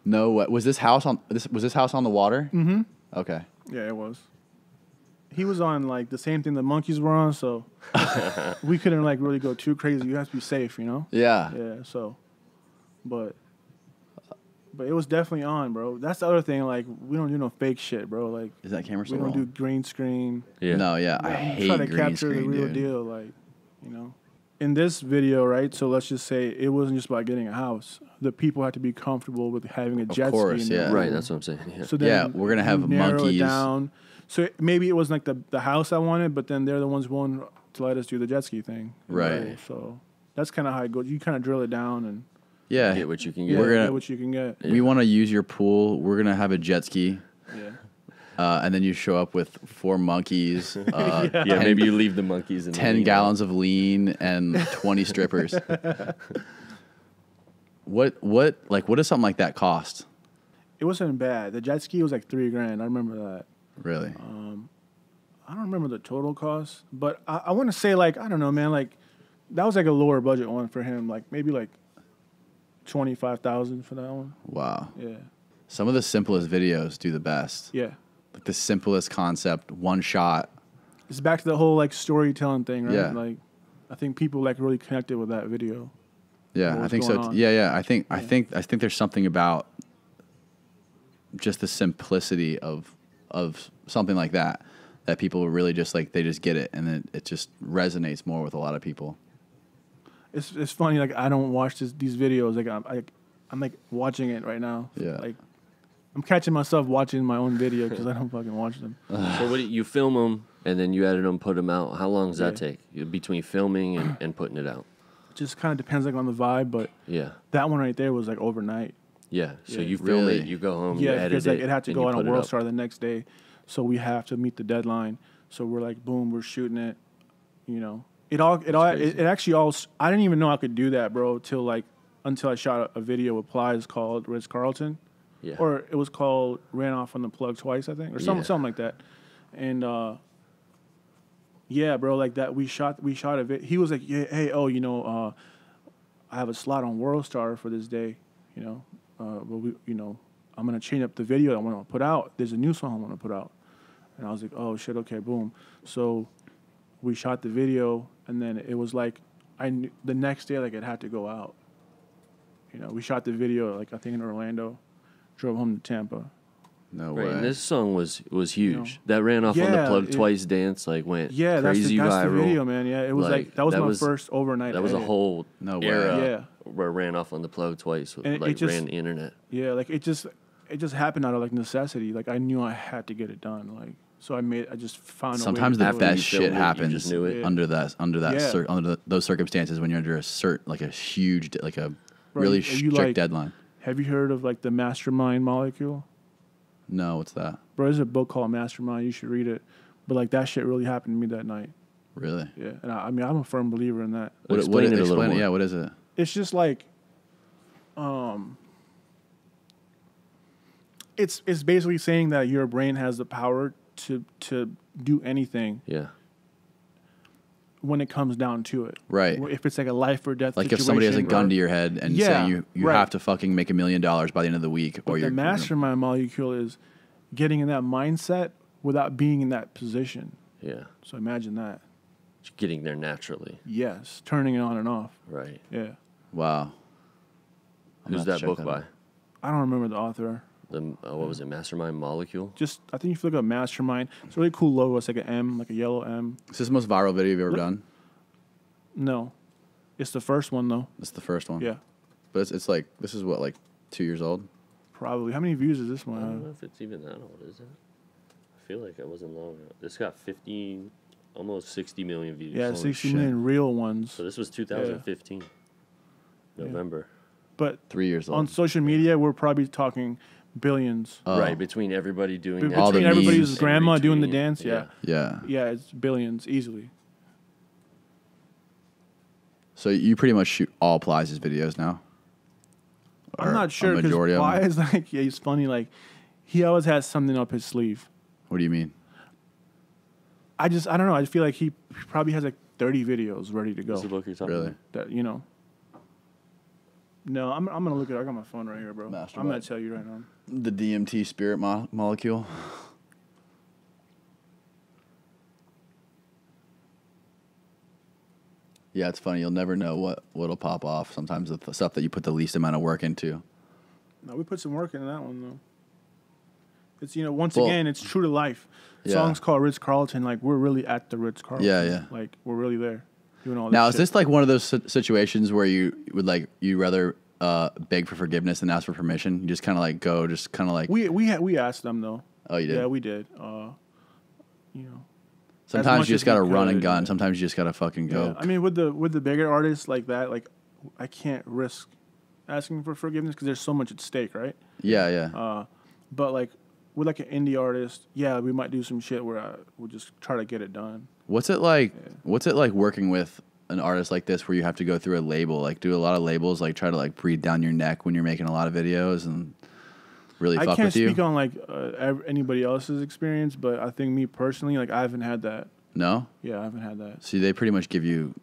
No, what was this house on? Was this house on the water? Mm-hmm. Okay. Yeah, it was. He was on like the same thing the monkeys were on, so we couldn't like really go too crazy. You have to be safe, you know. Yeah. Yeah. So, but it was definitely on, bro. That's the other thing. Like, we don't do no fake shit, bro. Like, Is that camera we still don't do rolling? green screen. yeah. No, yeah, I We hate try to green capture screen, the real dude. deal, like, you know. In this video, right? So let's just say it wasn't just about getting a house. The people had to be comfortable with having a jet course, ski. In yeah. their Right, pool. that's what I'm saying. Yeah. So then Yeah, we're gonna have you narrow monkeys. It down. So maybe it wasn't like the house I wanted, but then they're the ones willing to let us do the jet ski thing. in the Right. pool. So that's kind of how it goes. You kind of drill it down and Yeah. Get what you can yeah, get. We're gonna- get what you can get. We want to use your pool. We're gonna have a jet ski, Yeah. and then you show up with 4 monkeys, Yeah, 10 maybe you leave the monkeys in 10 the gallons of lean, and 20 strippers. What does something like that cost? It wasn't bad. The jet ski was like $3,000. I remember that. Really? I don't remember the total cost, but I want to say like I don't know, man. Like that was like a lower budget one for him. Like maybe like 25,000 for that one. Wow. Yeah. Some of the simplest videos do the best. Yeah. Like the simplest concept, one shot. It's back to the whole like storytelling thing, right? Yeah. Like I think people like really connected with that video. Yeah, What I was think so. going on. Yeah. I think there's something about just the simplicity of something like that people really just like they just get it, and then it just resonates more with a lot of people. It's funny. Like I don't watch these videos. Like I'm like watching it right now. Yeah. Like I'm catching myself watching my own video because I don't fucking watch them. So what do you film them and then you edit them, put them out? How long does that Yeah. take between filming and putting it out? Just kind of depends like on the vibe, but Yeah, that one right there was like overnight. yeah. So Yeah. you film Really? it, you go home, you Yeah, edit because like it, it had to and go you out on put it up. WorldStar the next day, so we have to meet the deadline. So we're like, boom, we're shooting it. You know, it actually all. I didn't even know I could do that, bro, until I shot a video with Plies called Ritz Carlton, Yeah. or it was called Ran Off on the Plug Twice, I think, or something like that. And yeah, bro, like that we shot a vid. He was like, yeah, hey, oh, you know, I have a slot on WorldStar for this day, you know. But we, you know, I'm gonna change up the video I want to put out. There's a new song I want to put out, and I was like, oh shit, okay, boom. So we shot the video, and then it was like the next day, like it had to go out. You know, we shot the video like I think in Orlando, drove home to Tampa. No Right, way. and this song was huge. know. That Ran Off on the Yeah, Plug Twice dance went Yeah, that's crazy the viral. video, man. Yeah, it was like that was my first overnight. That was a edit. whole No way. era Yeah. where Ran Off on the Plug Twice And it like just- ran the internet. Yeah, like it just happened out of like necessity. Like I knew I had to get it done. Like so I just found. Sometimes a way the to do it. you best filmed shit it, you happens just knew it. Yeah. under that Yeah. those circumstances when you're under a huge like a Bro, really are you, strict like- deadline. Have you heard of like the Mastermind Molecule? No, what's that? bro, there's a book called Mastermind. You should read it. But like that shit really happened to me that night. Really? Yeah, and I mean I'm a firm believer in that. Explain it a little more. Yeah, what is it? It's just like, it's basically saying that your brain has the power to do anything. Yeah. When it comes down to it, Right. If it's like a life or death Like situation, if somebody has a gun to your head and Yeah, saying you right. have to fucking make $1 million by the end of the week, or But you're the mastermind molecule is getting in that mindset without being in that position. Yeah. So imagine that. Just getting there naturally. Yes, turning it on and off. Right. Yeah. Wow. I'm Who's gonna have that to book check by? out. I don't remember the author. What was it? Mastermind Molecule? Just I think if you look up Mastermind, it's a really cool logo. It's like an M, like a yellow M. Is this the most viral video you've ever done? No, it's the first one though. It's the first one. Yeah, But it's like, this is what, like 2 years old? probably. How many views is this I don't one? know if it's even that old, is it? I feel like it wasn't long enough. This got 50, almost 60 million views. Yeah, Holy 60 shit. million real ones. So this was 2015. November. But 3 years old. on social media, we're probably talking billions. Oh. Right, between everybody doing that. All the Between everybody's memes. grandma And doing the retweeting. dance, yeah. Yeah. It's billions easily. So you pretty much shoot all Plies' videos now? I'm Or not sure a because majority of them? Plies, like, yeah, he's funny. Like, he always has something up his sleeve. What do you mean? I don't know. I feel like he probably has like 30 videos ready to go. What's the book you're talking Really? about? That No, I'm gonna look it up. I got my phone right here, bro. I'm Mastermind. gonna tell you right now. The DMT spirit molecule? Yeah, it's funny. You'll never know what'll pop off. Sometimes the stuff that you put the least amount of work into. No, we put some work into that one though. It's once Well, again, it's true to life. Yeah. Songs called Ritz Carlton. Like we're really at the Ritz Carlton. Yeah. Like we're really there, doing all. Now, this is this like one of those situations where you would you rather beg for forgiveness than ask for permission? You just kind of like go, just kind of like. We asked them though. Oh, you did? Yeah, we did. Sometimes much you as just gotta we run and could, gun. yeah. Sometimes you just gotta fucking go. Yeah. I mean, with the bigger artists like that, like I can't risk asking for forgiveness because there's so much at stake, right? Yeah. But like with like an indie artist, yeah, we might do some shit where we'll just try to get it done. What's it like? What's it like working with an artist like this, where you have to go through a label? Like, do a lot of labels like try to like breathe down your neck when you're making a lot of videos and really I fuck can't with you? speak on like anybody else's experience, but I think me personally, like I haven't had that. No. Yeah, I haven't had that. See, they pretty much give you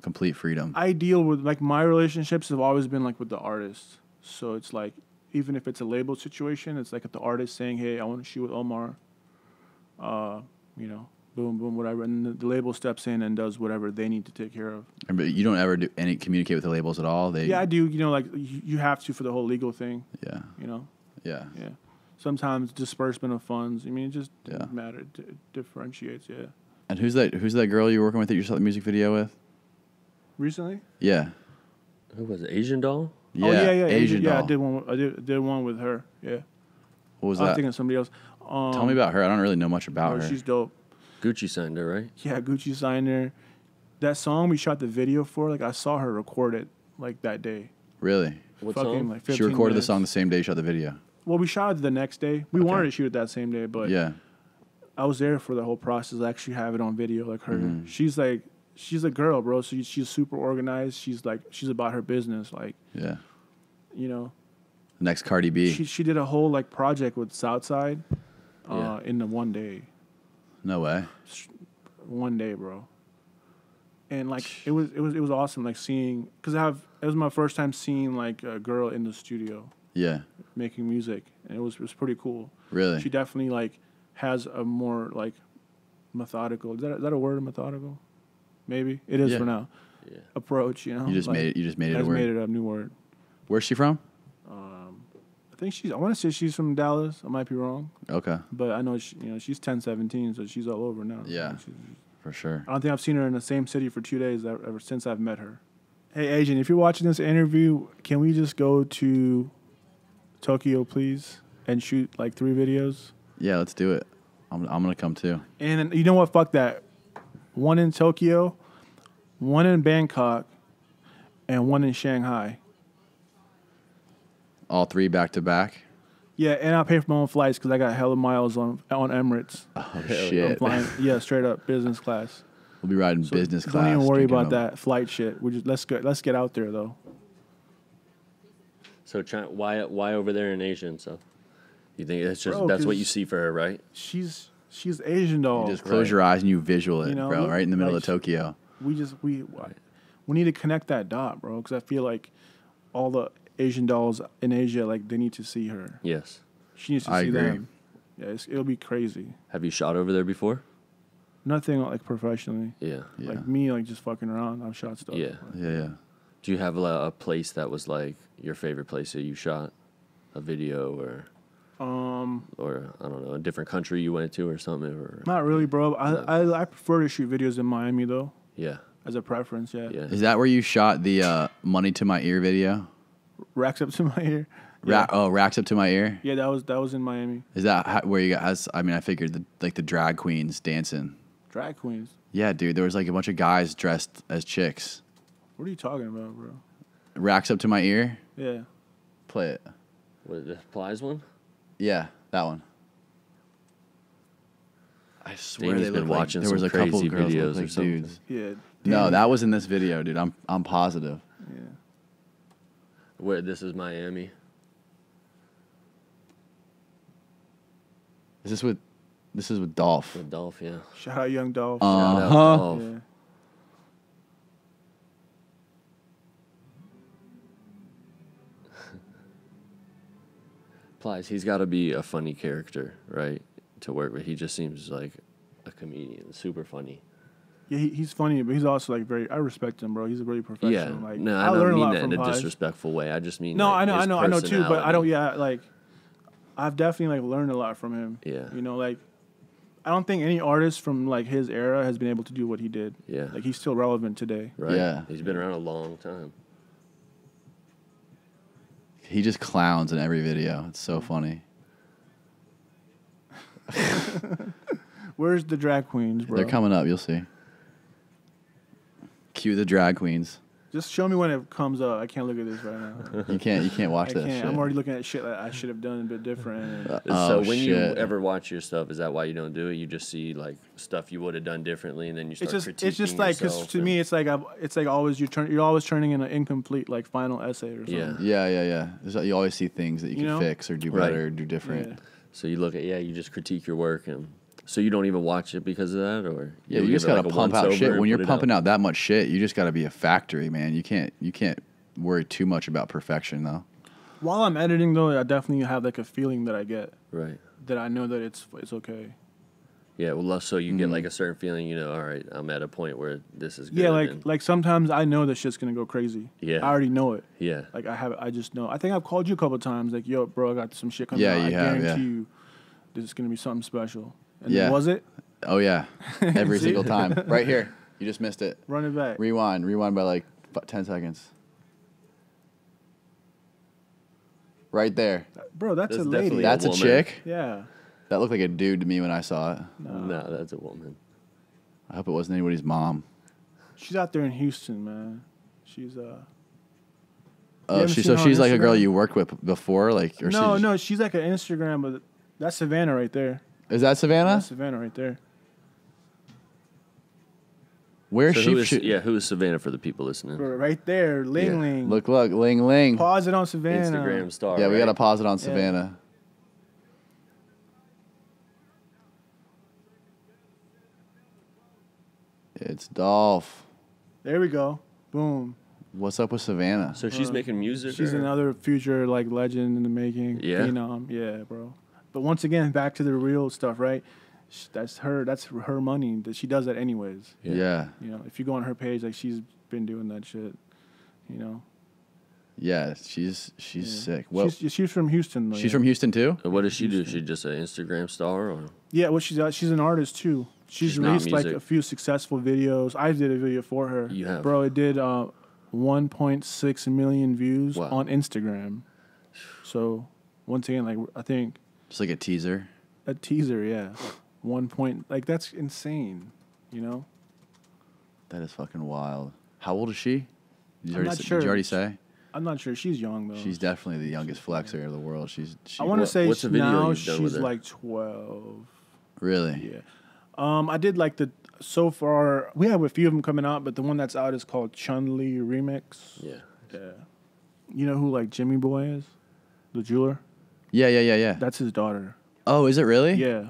complete freedom. I deal with like my relationships have always been like with the artists, so it's like even if it's a label situation, it's like if the artist saying, "Hey, I want to shoot with Omar," boom, boom, whatever, and the label steps in and does whatever they need to take care of. But you don't ever communicate with the labels at all. Yeah, I do. Like you have to for the whole legal thing. Yeah. Yeah. Yeah. Sometimes disbursement of funds. I mean, it just Yeah. doesn't matter. It differentiates. Yeah. And who's that girl you're working with that you shot the music video with? Recently? Yeah. Who was it? Asian Doll? Yeah. Oh yeah. Asian Yeah, doll. I did one. I did one with her. Yeah. What was I was that? thinking of somebody else. Tell me about her. I don't really know much about her. She's dope. Gucci signed her, right? Yeah, Gucci signed her. That song we shot the video for, like I saw her record it like that day. Really? What Fucking song? like She 15 recorded minutes. the song the same day you shot the video. Well, we shot it the next day. We Okay. wanted to shoot it that same day, but Yeah. I was there for the whole process. I actually have it on video. Like her, Mm-hmm. she's a girl, bro. So she's super organized. She's about her business. Like, Yeah. you know, Next Cardi B. she did a whole like project with Southside, Yeah. in the one day. No way. One day, bro. And like it was awesome. Like seeing, cause it was my first time seeing like a girl in the studio Yeah. making music, and it was pretty cool. Really? She definitely like has a more like methodical. Is that a word? Methodical? Maybe it is Yeah. for now. Yeah. Approach, you know. You just like, made it. You just made it I a just word. made it a new word. Where's she from? I think I want to say she's from Dallas. I might be wrong, Okay. but I know she's 10, 17, so she's all over now. Yeah. She's, For sure. I don't think I've seen her in the same city for 2 days ever since I've met her. Hey, Agent, if you're watching this interview, can we just go to Tokyo, please, and shoot like 3 videos? Yeah, let's do it. I'm gonna come too. And you know what? Fuck that. 1 in Tokyo, 1 in Bangkok, and 1 in Shanghai. All 3 back to back. Yeah, and I pay for my own flights because I got hella miles on Emirates. Oh I'm shit. flying, yeah, straight up business class. We'll be riding So business class. Don't even worry drinking about a- that flight shit. We just let's get out there though. So why over there in Asia and stuff? You think it's just Bro, that's what 'cause you see for her, right? She's Asian doll. You just close your eyes and you visual it, You know, bro. Right in the middle like, of Tokyo. we need to connect that dot, bro. Because I feel like all the Asian dolls in Asia, like they need to see her. Yes. She needs to I see agree. them. Yeah, it'll be crazy. Have you shot over there before? Nothing like professionally. Yeah. Yeah. Like me, like just fucking around. I've shot stuff. Yeah. Yeah. Do you have a place that was like your favorite place that you shot a video or I don't know, a different country you went to or something or Not really, bro. I prefer to shoot videos in Miami though, yeah. as a preference. Yeah. Yeah. Is that where you shot the "Money to My Ear" video? Racks up to my ear. Racks up to my ear. Yeah, that was in Miami. Is that where you guys? I mean, I figured the drag queens dancing. Drag queens. Yeah, dude. There was like a bunch of guys dressed as chicks. What are you talking about, bro? Racks up to my ear. Yeah. Play it. What, the Plies one? Yeah, that one. I swear Danny's they been looked like watching there was some a couple crazy of girls that videos looked or like something. dudes. Yeah. No, Damn. that was in this video, dude. I'm positive. Yeah. Where this is Miami. This is with Dolph. With Dolph, yeah. Shout out Young Dolph. Shout out Uh-huh. Dolph. Yeah. Plies, he's got to be a funny character, right? To work with. He just seems like a comedian, super funny. Yeah, he's funny, but he's also like very. I respect him, bro. He's a really professional. Yeah. Like, No, I I learn don't a mean lot that from in a Plies. disrespectful way. I just mean No, like, I his know too, but I don't. personality. Yeah, like I've definitely like learned a lot from him. Yeah. You know, like I don't think any artist from like his era has been able to do what he did. Yeah. Like he's still relevant today. Right? Yeah. He's been around a long time. He just clowns in every video. It's so funny. Where's the drag queens, bro? They're coming up. You'll see. Cue the drag queens. Just show me when it comes up. I can't look at this right now. You can't watch I that can't. shit. I'm already looking at shit that I should have done a bit different. And So when you shit. ever watch your stuff, is that why you don't do it? You just see like stuff you would have done differently, and then you start critiquing it's just like because yourself to and- me it's like always you're always turning in an incomplete like final essay or something. Yeah. Yeah. You always see things that you You can know? fix or do Right. better or do different. Yeah. So you look at you just critique your work, and so you don't even watch it because of that, or Yeah, ever you just give it, gotta like, a pump out once-over shit. and When you're put it pumping out? out that much shit, you just gotta be a factory, man. You can't worry too much about perfection though. While I'm editing though, I definitely have like a feeling that I get Right. that I know that it's okay. Yeah. Well, so you Mm. get like a certain feeling, you know. All right, I'm at a point where this is good. Yeah, and- like sometimes I know that shit's gonna go crazy. Yeah. I already know it. yeah. Like I just know. I think I've called you a couple of times. Like, yo, bro, I got some shit coming Yeah, out. you I have, guarantee yeah. you, this is gonna be something special. And Yeah. was it? Oh yeah, every See? single time. Right here, you just missed it. Run it back. Rewind by like 10 seconds. Right there. Bro, that's That's a lady. definitely That's a woman. chick. Yeah. That looked like a dude to me when I saw it. No, that's a woman. I hope it wasn't anybody's mom. She's out there in Houston, man. She's Oh, haven't she's seen her on like a girl Instagram? you worked with before, like or no, she's like an Instagram, but that's Savannah right there. Is that Savannah? That's Savannah right there. Where's So she? who is Savannah for the people listening? Bro, right there, Ling Yeah. Ling. Look, Ling Ling. Pause it on Savannah. Instagram star. Yeah, we right? gotta pause it on Savannah. It's Dolph. There we go. Boom. What's up with Savannah? So she's making music. She's or- another future like legend in the making. Yeah? Yeah, bro. But once again, back to the real stuff, right? That's her money. That she does that anyways. Yeah. You know, if you go on her page, like she's been doing that shit. You know. Yeah, she's Yeah. sick. Well, she's from Houston. Though, she's yeah. from Houston too? What does she do? She just an Instagram star, or Yeah, well, she's an artist too. She's She's not released like music. a few successful videos. I did a video for her. You have. Bro, it did 1.6 million views Wow. on Instagram. So once again, like I think Just like a teaser. a teaser, yeah. 1 point, like that's insane. You know. That is fucking wild. How old is she? Did you I'm already not say, sure. Did you already say? I'm not sure. She's young though. She's definitely the youngest flexer of the world. I want to say what's the video now you've done with she's her? like 12. Really. Yeah. I did like so far we have a few of them coming out, but the one that's out is called Chun-Li Remix. Yeah. Yeah. You know who like Jimmy Boy is? The jeweler? Yeah. That's his daughter. Oh, is it really? Yeah.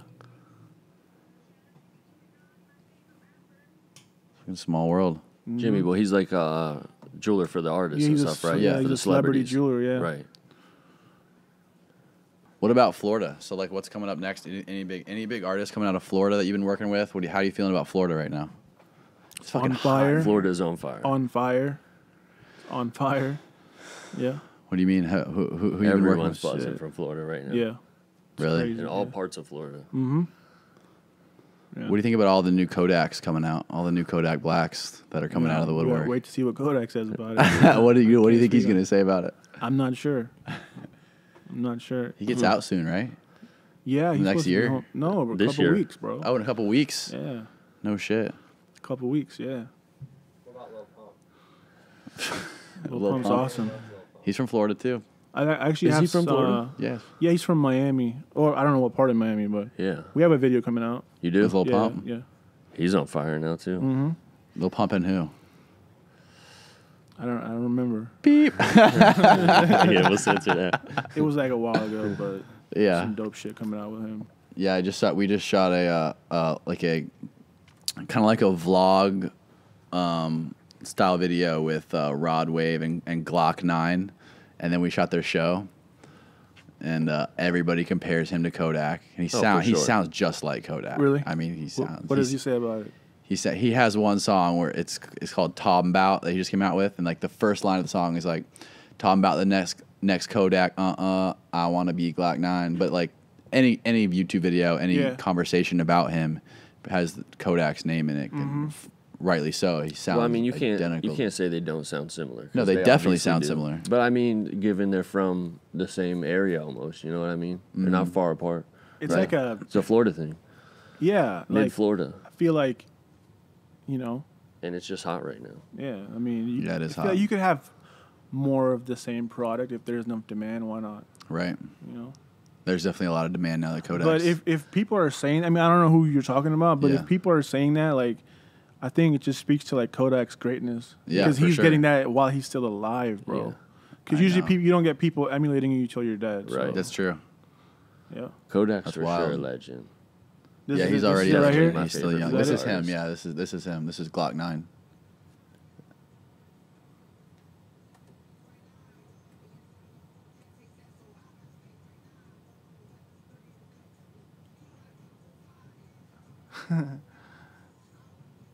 Fucking small world. Jimmy Boy, he's like a jeweler for the artists and stuff, right? Yeah, for he's the a celebrity celebrities. jeweler, yeah. Right. What about Florida? So like, what's coming up next? Any big artists coming out of Florida that you've been working with? How are you feeling about Florida right now? It's fucking On fire. Florida's on fire. On fire. On fire. Yeah. What do you mean? Who you been working Everyone's with? buzzing from Florida right now. Yeah. Really? crazy. In all parts of Florida. Mm-hmm. Yeah. What do you think about all the new Kodaks coming out? All the new Kodak Blacks that are coming out of the We gotta woodwork. Wait to see what Kodak says about it. What do you think he's speak on gonna say about it? I'm not sure. I'm not sure. He gets out soon, right? Yeah, he's Next supposed to be year? home. No, over a This couple year? weeks, bro. Oh, in a couple weeks. Yeah, No shit. a couple weeks. Yeah. What about Lil Pump? Lil Pump's Pump. awesome. He's from Florida too. I actually Is have he from Florida? Yes. Yeah, he's from Miami, or I don't know what part of Miami, but Yeah. we have a video coming out. You do? With Lil Yeah, Pump. yeah. He's on fire now, too. Mm-hmm. Lil Pump and who? I don't remember. Beep. Yeah, we'll censor that. It was like a while ago, but Yeah. some dope shit coming out with him. Yeah, we just shot a like a kind of like a vlog style video with Rod Wave and Glock 9, and then we shot their show, and everybody compares him to Kodak, and for he sure. sounds just like Kodak. Really? I mean, he sounds. What does he say about it? He said he has one song where it's called "Talking About" that he just came out with, and like the first line of the song is like, "Talking about the next Kodak, I want to be Glock 9," but like any YouTube video, any conversation about him has Kodak's name in it, and rightly so. He sounds. Well, I mean, you identical. can't say they don't sound similar. 'cause No, they definitely obviously sound do. similar. But I mean, given they're from the same area almost, you know what I mean? They're not far apart. It's right? like a It's a Florida thing. yeah, Mid like Florida. I feel like, you know, And it's just hot right now. yeah. I mean, Yeah, it is I feel hot. like you could have more of the same product if there's enough demand. Why not? Right. You know. There's definitely a lot of demand now that Kodak's. But if people are saying, I mean, I don't know who you're talking about, but Yeah. if people are saying that, like, I think it just speaks to like Kodak's greatness. Yeah, because for he's sure. getting that while he's still alive, Yeah. bro. Because I usually know. you don't get people emulating you till you're dead. Right. So, That's true. yeah. Kodak's That's for wild. sure a legend. Yeah, This he's is already right up here. My He's still favorite young. Is This that is it? him. Yeah, this is him. This is Glock 9.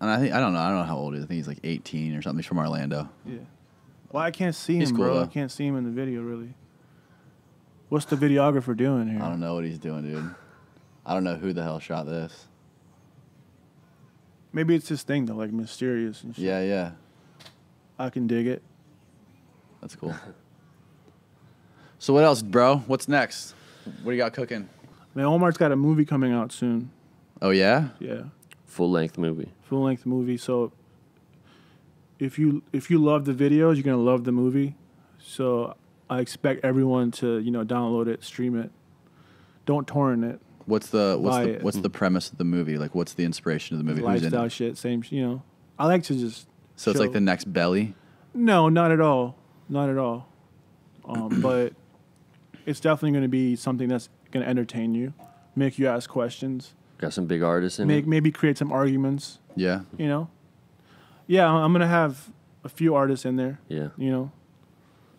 And I don't know how old he is. I think he's like 18 or something. He's from Orlando. Yeah. Well, I can't see He's him, cool, bro. though. I can't see him in the video, really. What's the videographer doing here? I don't know what he's doing, dude. I don't know who the hell shot this. Maybe it's his thing, though, like mysterious and shit. Yeah. I can dig it. That's cool. So what else, bro? What's next? What do you got cooking? Man, Omar's got a movie coming out soon. Oh, yeah? Yeah. Full length movie. Full length movie. So if you love the videos, you're gonna love the movie. So I expect everyone to, download it, stream it. Don't torrent it. What's Buy the it. premise of the movie? Like, what's the inspiration of the movie? Who's in Lifestyle it? shit, same, I like to just So it's like chill. the next Belly? No, not at all. Not at all. But it's definitely going to be something that's going to entertain you, make you ask questions, Got some big artists in it. maybe create some arguments, Yeah. Yeah, I'm going to have a few artists in there, Yeah.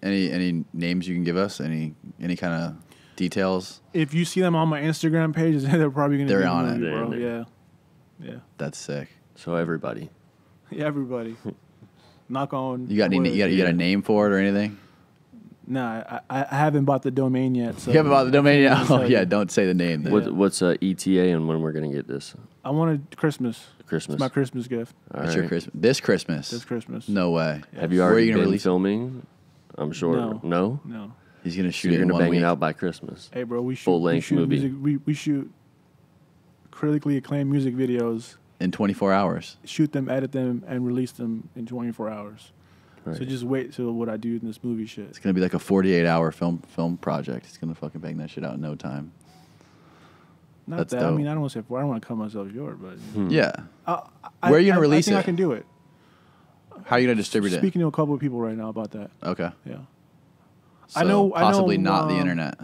Any names you can give us? Any kind of details? If you see them on my Instagram page, they're probably going to They're be on in the it. movie, They're bro. in Yeah. Yeah. That's sick. So everybody. Yeah, everybody. Knock on You got wood. you got a name for it or anything? Nah, I haven't bought the domain yet. So You haven't bought the domain yet? Just Oh, like- yeah, don't say the name then. What's ETA and when we're going to get this? I wanted Christmas. Christmas. It's my Christmas gift. All That's right. your Christmas. This Christmas? This Christmas. No way. Have you Where are already you gonna been release it? filming? I'm sure. No. No? No. He's going to So shoot you're it in going to 1 bang week. it out by Christmas. Hey, bro, we shoot Full-length we shoot movie. Music, we shoot critically acclaimed music videos, In 24 hours. shoot them, edit them, and release them in 24 hours. So just wait till what I do in this movie shit. It's gonna be like a 48-hour film project. He's gonna fucking bang that shit out in no time. Not That's that. dope. I mean, I don't want to say. I don't want to cut myself short, but Yeah. Where are you gonna release I think it? I can do it. How are you gonna distribute it? Speaking to a couple of people right now about that. Okay. Yeah. So I know. Possibly not the internet.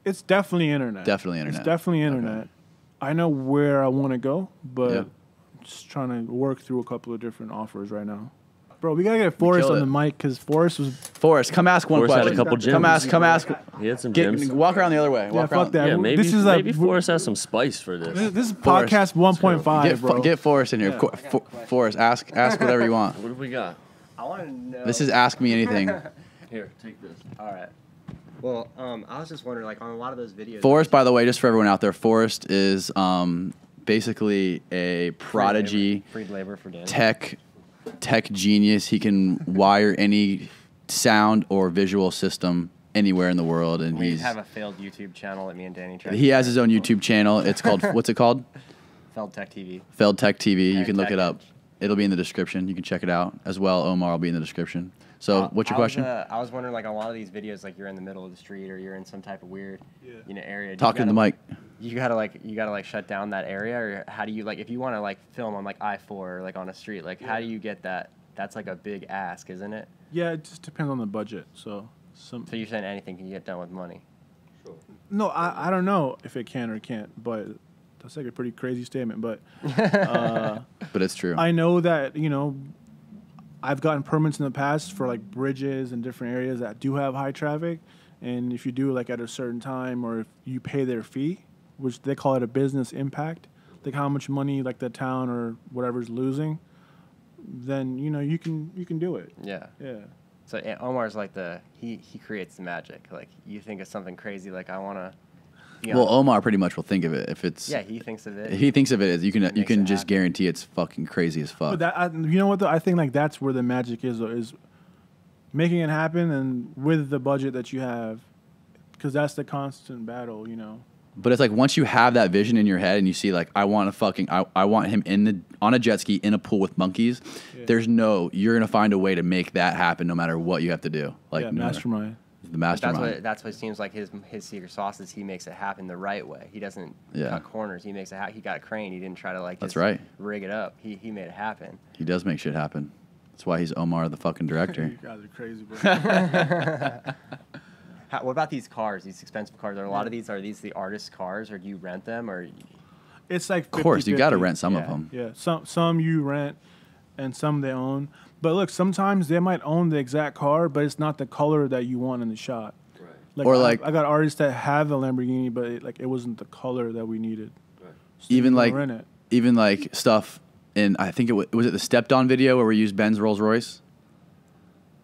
It's definitely internet. Definitely internet. It's definitely internet. Okay. I know where I want to go, but Yeah. just trying to work through a couple of different offers right now. Bro, we gotta get Forrest killed on the it. mic because Forrest was. Forrest, come ask one Forrest had question. a couple Come gems. ask. He had some gems. Walk around the other way. Yeah, Walk fuck around. that. Yeah, maybe This is like maybe Forrest has some spice for this. This is Forrest. podcast 1.5, bro. Get Forrest in here. Yeah. Forrest, ask whatever you want. What have we got? I want to know. This is Ask Me Anything. Here, take this. All right. Well, I was just wondering, like, on a lot of those videos. Forrest, by the way, just for everyone out there, Forrest is basically a prodigy Free labor for Danny. tech genius. He can wire any sound or visual system anywhere in the world, and We have a failed YouTube channel that me and Danny tried. he has his own YouTube channel. It's called what's it called? Failed Tech TV. Failed Tech TV. You And can look Tech it up. Edge. It'll be in the description. You can check it out as well. Omar will be in the description. So, what's your question? I was wondering, like, on a lot of these videos, like, you're in the middle of the street or you're in some type of weird, area. Talking to the mic. You gotta shut down that area, or how do you, like, if you want to, like, film on, like, I-4 or, like, on a street, like, how do you get that? That's like a big ask, isn't it? Yeah, it just depends on the budget. So you're saying anything can get done with money? no, I don't know if it can or can't, but that's like a pretty crazy statement. But But it's true. I know that, I've gotten permits in the past for like bridges and different areas that do have high traffic. And if you do it like at a certain time, or if you pay their fee, which they call it a business impact, like how much money like the town or whatever's losing, then you can do it. Yeah. Yeah. So Omar's like he creates the magic. Like, you think of something crazy, like, I want to. Well, Omar pretty much will think of it if it's. Yeah, he thinks of it. If he thinks of it as you can Makes just it happen. guarantee it's fucking crazy as fuck. But you know what though? I think like that's where the magic is though, is making it happen and with the budget that you have, because that's the constant battle. But it's like once you have that vision in your head and you see like I want him on a jet ski in a pool with monkeys. Yeah. You're gonna find a way to make that happen no matter what you have to do. Like yeah, no matter- mastermind. the mastermind. That's what seems like his secret sauce is. He makes it happen the right way. He doesn't cut corners. He makes it happen. He got a crane. He didn't try to like That's just right. rig it up. He made it happen. He does make shit happen. That's why he's Omar the fucking director. You guys are crazy, bro. What about these cars? These expensive cars? Are these the artist cars, or do you rent them, or? It's like 50, Of course, you got to 50. rent some of Yeah. them. Yeah, some you rent, and some they own. But look, sometimes they might own the exact car, but it's not the color that you want in the shot. Right. Or like- I got artists that have a Lamborghini, but it wasn't the color that we needed. Right. So you Even can like rent it. even like stuff in I think was it the Stepped On video where we used Ben's Rolls Royce.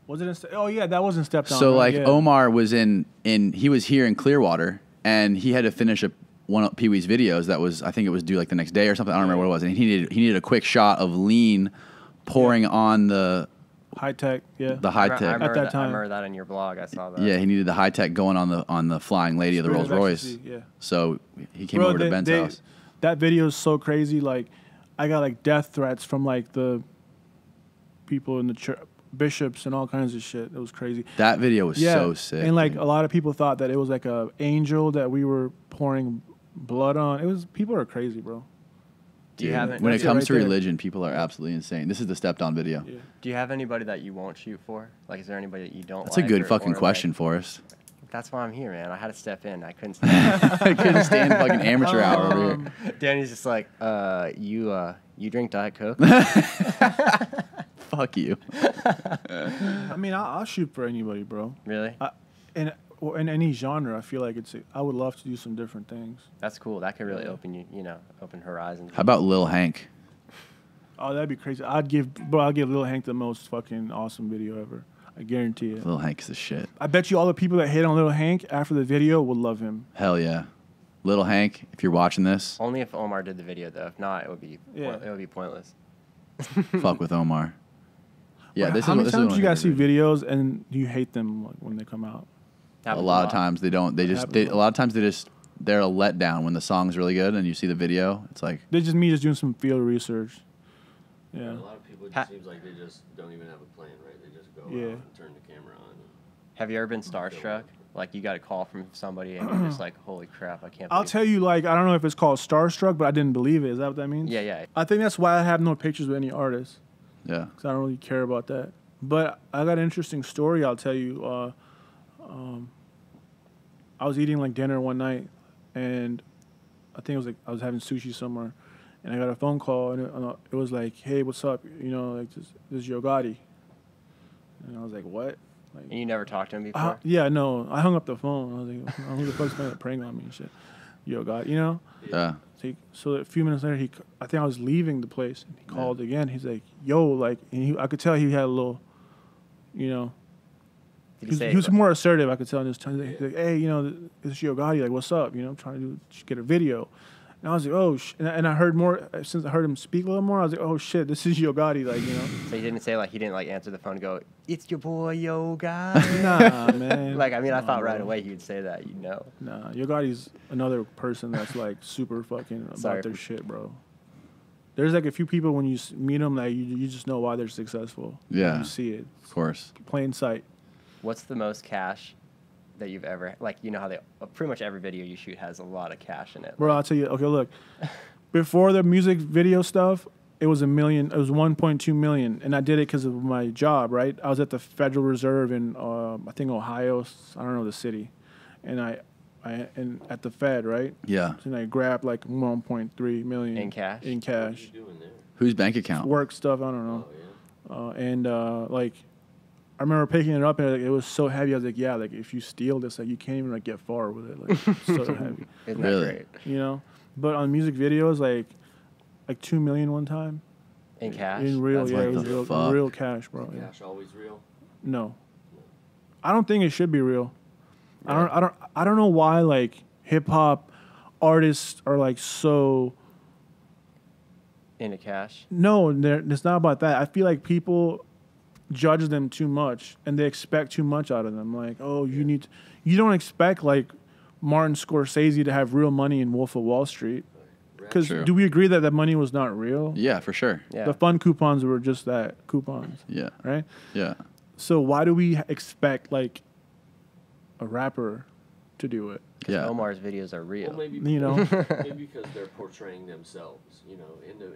Was it? Oh yeah, that wasn't stepped on. So right? like Yeah. Omar was he was here in Clearwater and he had to finish one of Peewee's videos that was I think it was due like the next day or something. I don't remember what it was. And he needed a quick shot of lean pouring on the high tech. Yeah. the high I tech. remember that that, time. I remember that in your blog. I saw that. Yeah, he needed the high tech going on the Flying Lady of the Spirit Rolls of Royce. Ecstasy, yeah. So he came Bro, over to Ben's house. That video is so crazy. Like, I got like death threats from like the people in the church, bishops and all kinds of shit. It was crazy. That video was Yeah, so sick. and like dude. a lot of people thought that it was like a angel that we were pouring blood on. It was people are crazy, bro. Do you Dude, have when it that's it comes right to there. religion, people are absolutely insane. This is the Stepped On video. Yeah. Do you have anybody that you won't shoot for? Like, is there anybody that you don't? That's a like, good or- fucking or, question Like, for us. that's why I'm here, man. I had to step in. I couldn't. Stand I couldn't stand fucking amateur hour over here. Danny's just like, you drink Diet Coke? Fuck you. I mean, I'll shoot for anybody, bro. Really? In any genre, I feel like I would love to do some different things. That's cool. That could really open open horizons. How about Lil Hank? Oh, that'd be crazy. I'll give Lil Hank the most fucking awesome video ever. I guarantee it. Lil Hank's the shit. I bet you all the people that hate on Lil Hank after the video will love him. Hell yeah. Lil Hank, if you're watching this, Only if Omar did the video, though. If not, it would be Yeah. it would be pointless. fuck with Omar. Yeah, this How is many this times is do you guys see videos and you hate them like, when they come out? A Happens lot of times they don't. They just. Happens a A lot of times they're a letdown when the song's really good and you see the video. It's like They just me just doing some field research. Yeah. A lot of people, it Ha- just seems like they just don't even have a plan, right? They just go Yeah. out and turn the camera on. Have you ever been starstruck? Like you got a call from somebody and you're just like, holy crap, I can't. I'll believe tell you, like, I don't know if it's called starstruck, but I didn't believe it. Is that what that means? Yeah, yeah. I think that's why I have no pictures with any artists, Yeah. because I don't really care about that. But I got an interesting story I'll tell you. I was eating like dinner one night, and I think it was like I was having sushi somewhere, and I got a phone call, and it was like, "Hey, what's up? You know, like this is Yo Gotti." And I was like, "What?" Like, And you never talked to him before? yeah, no. I hung up the phone. I was like, "Who the fuck's playing a prank on me and shit?" Yo Gotti, you know. Yeah. So a few minutes later, I think I was leaving the place, and he called again. He's like, "Yo," like, and I could tell he had a little, you know. Did he say He was more assertive. I could tell in his tone. He's like, "Hey, you know, this is Yo Gotti. Like, what's up? You know, I'm trying to get a video." And I was like, "Oh," and I heard more since I heard him speak a little more. I was like, "Oh shit, this is Yo Gotti." Like, you know. So he didn't say like he didn't like answer the phone and go, "It's your boy Yo Gotti." Nah, man. Like I mean, I thought right bro. away he would say that. You know. Nah, Yo Gotti's another person that's like super fucking about Sorry. their shit, bro. There's like a few people when you meet them that you just know why they're successful. Yeah. You see it, Of course. plain sight. What's the most cash that you've ever like? You know how they pretty much every video you shoot has a lot of cash in it. Bro, I'll tell you. Okay, look. Before the music video stuff, it was $1 million. It was 1.2 million, and I did it because of my job. Right, I was at the Federal Reserve in I think Ohio. I don't know the city, and I at the Fed, right? Yeah. And I grabbed like 1.3 million In cash? In What are cash, you doing there? Whose bank account? work stuff. I don't know. Oh, yeah. And like, I remember picking it up and like, it was so heavy. I was like, yeah, like if you steal this, like you can't even like get far with it. Like it's so heavy, Isn't Really? that great? you know. But on music videos, like 2 million one time In cash? in real, That's yeah, what it was the real, fuck? real cash, bro. Is Yeah. cash always real? No, I don't think it should be real. I don't know why like hip hop artists are like so. Into cash? No, it's not about that. I feel like people judge them too much and they expect too much out of them. Like, oh, you don't expect like Martin Scorsese to have real money in Wolf of Wall Street. Because True. do we agree that money was not real? Yeah, for sure. Yeah. The fun coupons were just that, coupons, Yeah. right? Yeah. So why do we expect like a rapper to do it? Yeah. Omar's videos are real. Well, maybe You know? maybe because they're portraying themselves. You know,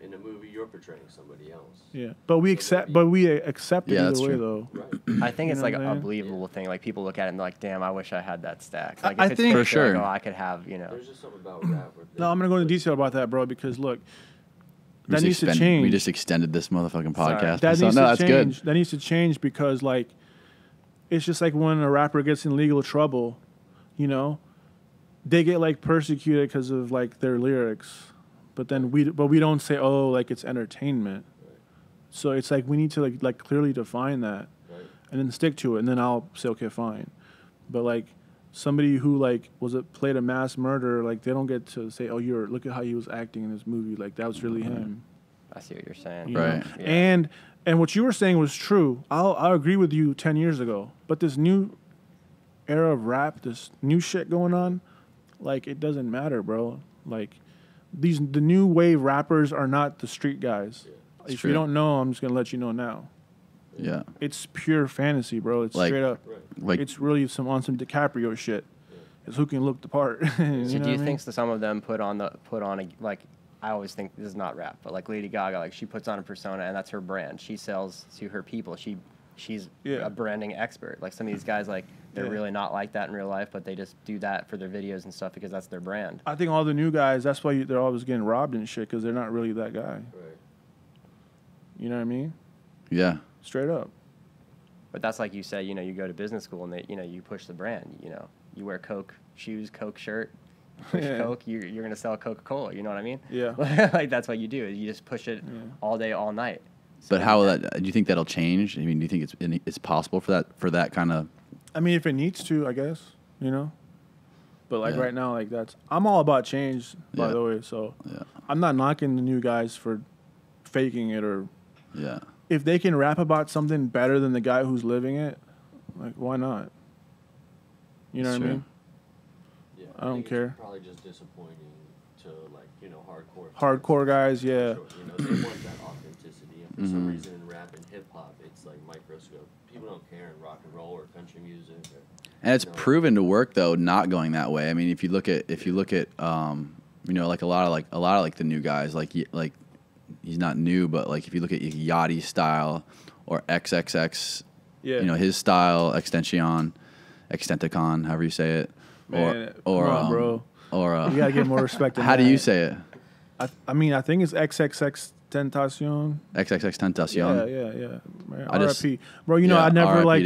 in the movie, you're portraying somebody else. Yeah, but we accept it Yeah, either that's way true. though. Right. I think You it's know like what a I'm saying? believable thing. Like people look at it and they're like, damn, I wish I had that stack. Like I if it's think- For fake, they're like, sure. oh, I could have, you know. There's just something about rap. Where No, I'm gonna go into detail about that, bro, because look, that We needs to just change. We just extended this motherfucking Sorry. podcast. That So, needs no, to that's change. good. That needs to change because like, it's just like when a rapper gets in legal trouble, you know, they get like persecuted because of like their lyrics, but then we don't say, oh, like it's entertainment. So it's like we need to like clearly define that, Right. and then stick to it, and then I'll say okay, fine. But like somebody who like played a mass murderer, like they don't get to say, oh, look at how he was acting in this movie, like that was really him. I see what you're saying. You Right. know? Yeah. And what you were saying was true. I'll agree with you 10 years ago. But this new era of rap, this new shit going on, like it doesn't matter, bro. Like the new wave rappers are not the street guys. It's If true. you don't know, I'm just gonna let you know now. Yeah. It's pure fantasy, bro. It's Like- straight up. Right. Like, It's really some DiCaprio shit. It's who can look the part. So know do what you I think mean? that some of them put on a like I always think this is not rap, but like Lady Gaga, like she puts on a persona and that's her brand. She sells to her people. She's Yeah. a branding expert. Like some of these guys, like they're Yeah. really not like that in real life, but they just do that for their videos and stuff because that's their brand. I think all the new guys, that's why they're always getting robbed and shit, because they're not really that guy. Right. You know what I mean? yeah. Straight up. But that's like you said, you know, you go to business school and you push the brand. You know, you wear Coke shoes, Coke shirt, you push Yeah. Coke. You're gonna sell Coca-Cola. You know what I mean? Yeah. Like that's what you do. You just push it all day, all night. But how will that? Do you think that'll change? I mean, do you think it's possible for that kind of? I mean, if it needs to, I guess, you know. But like Yeah. right now, like I'm all about change, by Yeah. the way. So Yeah. I'm not knocking the new guys for faking it, or Yeah. if they can rap about something better than the guy who's living it, like why not? You know That's what I true. mean? Yeah. I don't think it's care. Probably just disappointing to hardcore. Hardcore guys, yeah. They want that authenticity, and for some reason in rap and hip hop, it's like microscope. people don't care in rock and roll or country music. And it's proven to work though, not going that way. I mean, if you look at you know, like a lot of the new guys, like he's not new, but like if you look at Yachty's style or XXX, you know, his style, Extenticon, however you say it, Man, or come on, bro. Or you gotta get more respect. How do you say it? I mean, I think it's XXX Tentacion. XXX Tentacion. Yeah. Man, RIP, bro. You know, I never like.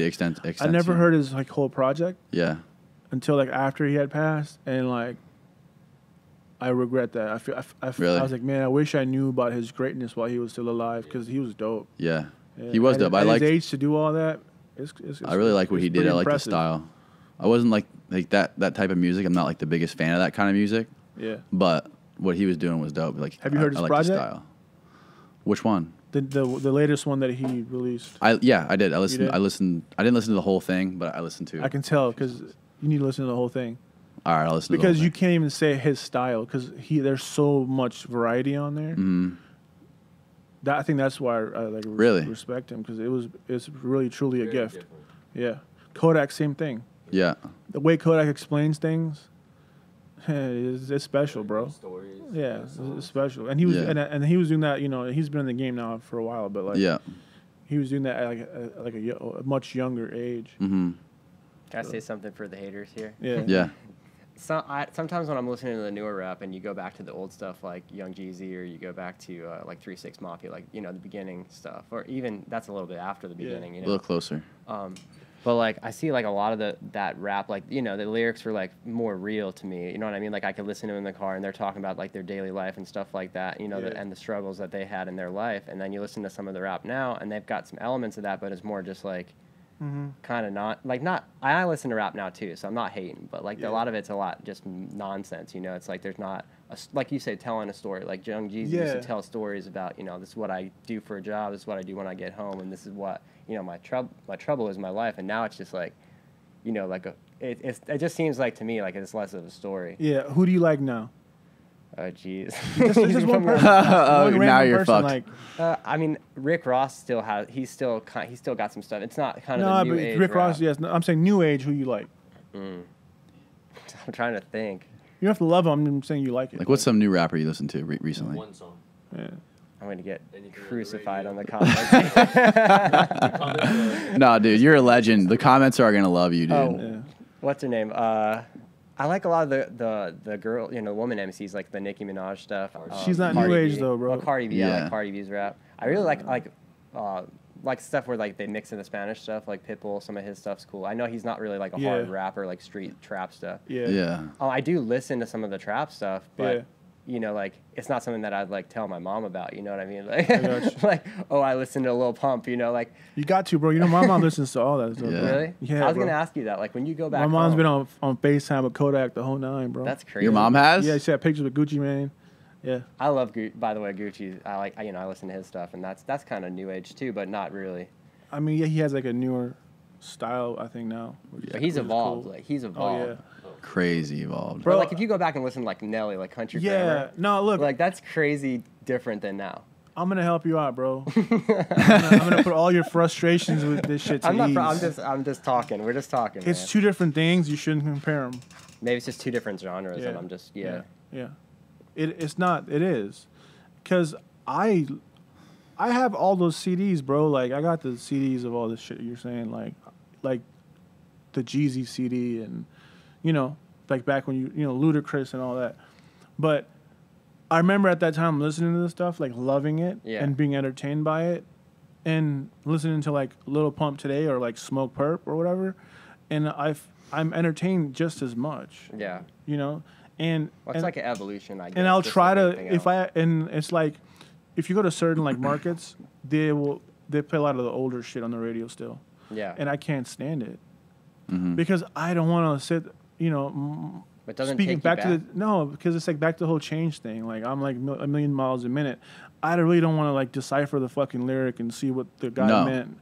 I never heard his like whole project. Yeah. Until like after he had passed, and like, I regret that. Really? I was like, man, I wish I knew about his greatness while he was still alive, because he was dope. Yeah, he was dope. I liked his age to do all that. I really like what he did. I like the style. I wasn't like that type of music. I'm not like the biggest fan of that kind of music. Yeah. But what he was doing was dope. Like, have you heard his project? The style. Which one? The latest one that he released. I did. I listened. I didn't listen to the whole thing, but I listened to it. I can tell, because you need to listen to the whole thing. All right, I'll listen. Because you can't even say his style, because there's so much variety on there. Mm-hmm. I think that's why I like respect him, because it's really truly a gift. Different. Yeah, Kodak, same thing. Yeah, the way Kodak explains things, it's special, bro. Stories, yeah, it's special. And he was and he was doing that. You know, he's been in the game now for a while, but like he was doing that at like a much younger age. Mm-hmm. Can I say something for the haters here? Yeah. Yeah. So sometimes when I'm listening to the newer rap and you go back to the old stuff like Young Jeezy, or you go back to like 3 6 Mafia, like, you know, the beginning stuff, or even that's a little bit after the beginning, you know, a little closer. But like I see like a lot of that rap, like, you know, the lyrics were like more real to me. You know what I mean? Like I could listen to them in the car and they're talking about like their daily life and stuff like that, you know, and the struggles that they had in their life. And then you listen to some of the rap now and they've got some elements of that, but it's more just like. Mm-hmm. Kind of not. I listen to rap now too, so I'm not hating, but like a lot of it's a lot just nonsense. You know, it's like there's not like you say, telling a story. Like Young Jeezy used to tell stories about, you know, this is what I do for a job, this is what I do when I get home, and this is what, you know, my trouble is my life. And now it's just like, you know, like it just seems like to me like it's less of a story. Yeah. Who do you like now? Oh jeez. Just one person. Now you're fucked. Like, I mean, Rick Ross he's still got some stuff. It's not kind of the new age Rick rap. Ross, yes. No, I'm saying new age. Who you like? I'm trying to think. You don't have to love him. I'm saying you like it. Like, what's some new rapper you listened to recently? One song. Yeah. I'm gonna get crucified on the comments. No, dude, you're a legend. The comments are gonna love you, dude. Oh, what's her name? I like a lot of the girl, you know, woman MCs, like the Nicki Minaj stuff. She's not Cardi new age B. though, bro. Well, Cardi B, I like Cardi B's rap. I really like stuff where like they mix in the Spanish stuff, like Pitbull. Some of his stuff's cool. I know he's not really like a hard rapper, like street trap stuff. Yeah. I do listen to some of the trap stuff, but you know, like it's not something that I'd like tell my mom about. You know what I mean? Like, like, oh, I listen to Lil Pump. You know, like you got to, bro. You know, my mom listens to all that stuff. Yeah. Really? Yeah. I was gonna ask you that. Like when you go back, my mom's been on FaceTime with Kodak the whole 9, bro. That's crazy. Your mom has? Yeah, she had pictures with Gucci Mane. Yeah. I love by the way, Gucci. I listen to his stuff, and that's kind of new age too, but not really. I mean, yeah, he has like a newer style, I think now. But he's evolved. Cool. Like he's evolved. Oh yeah. Crazy evolved. Bro, like if you go back and listen to like Nelly, like Country Grammar. No, look. Like that's crazy different than now. I'm gonna help you out, bro. I'm gonna put all your frustrations with this shit to ease. I'm just talking. We're just talking. It's 2 different things. You shouldn't compare them. Maybe it's just 2 different genres, and I'm just Yeah. It's not. It is, because I have all those CDs, bro. Like I got the CDs of all this shit you're saying, like the Jeezy CD, and you know, like back when you know Ludacris and all that. But I remember at that time listening to this stuff, like loving it and being entertained by it, and listening to like Lil Pump today or like Smoke Perp or whatever, and I'm entertained just as much. Yeah. You know, and it's like an evolution, I guess. And I'll try to and it's like if you go to certain like markets, they play a lot of the older shit on the radio still. Yeah. And I can't stand it because I don't want to sit, you know. But doesn't speaking take back you to no, because it's like back to the whole change thing. Like I'm like a million miles a minute. I really don't want to like decipher the fucking lyric and see what the guy meant.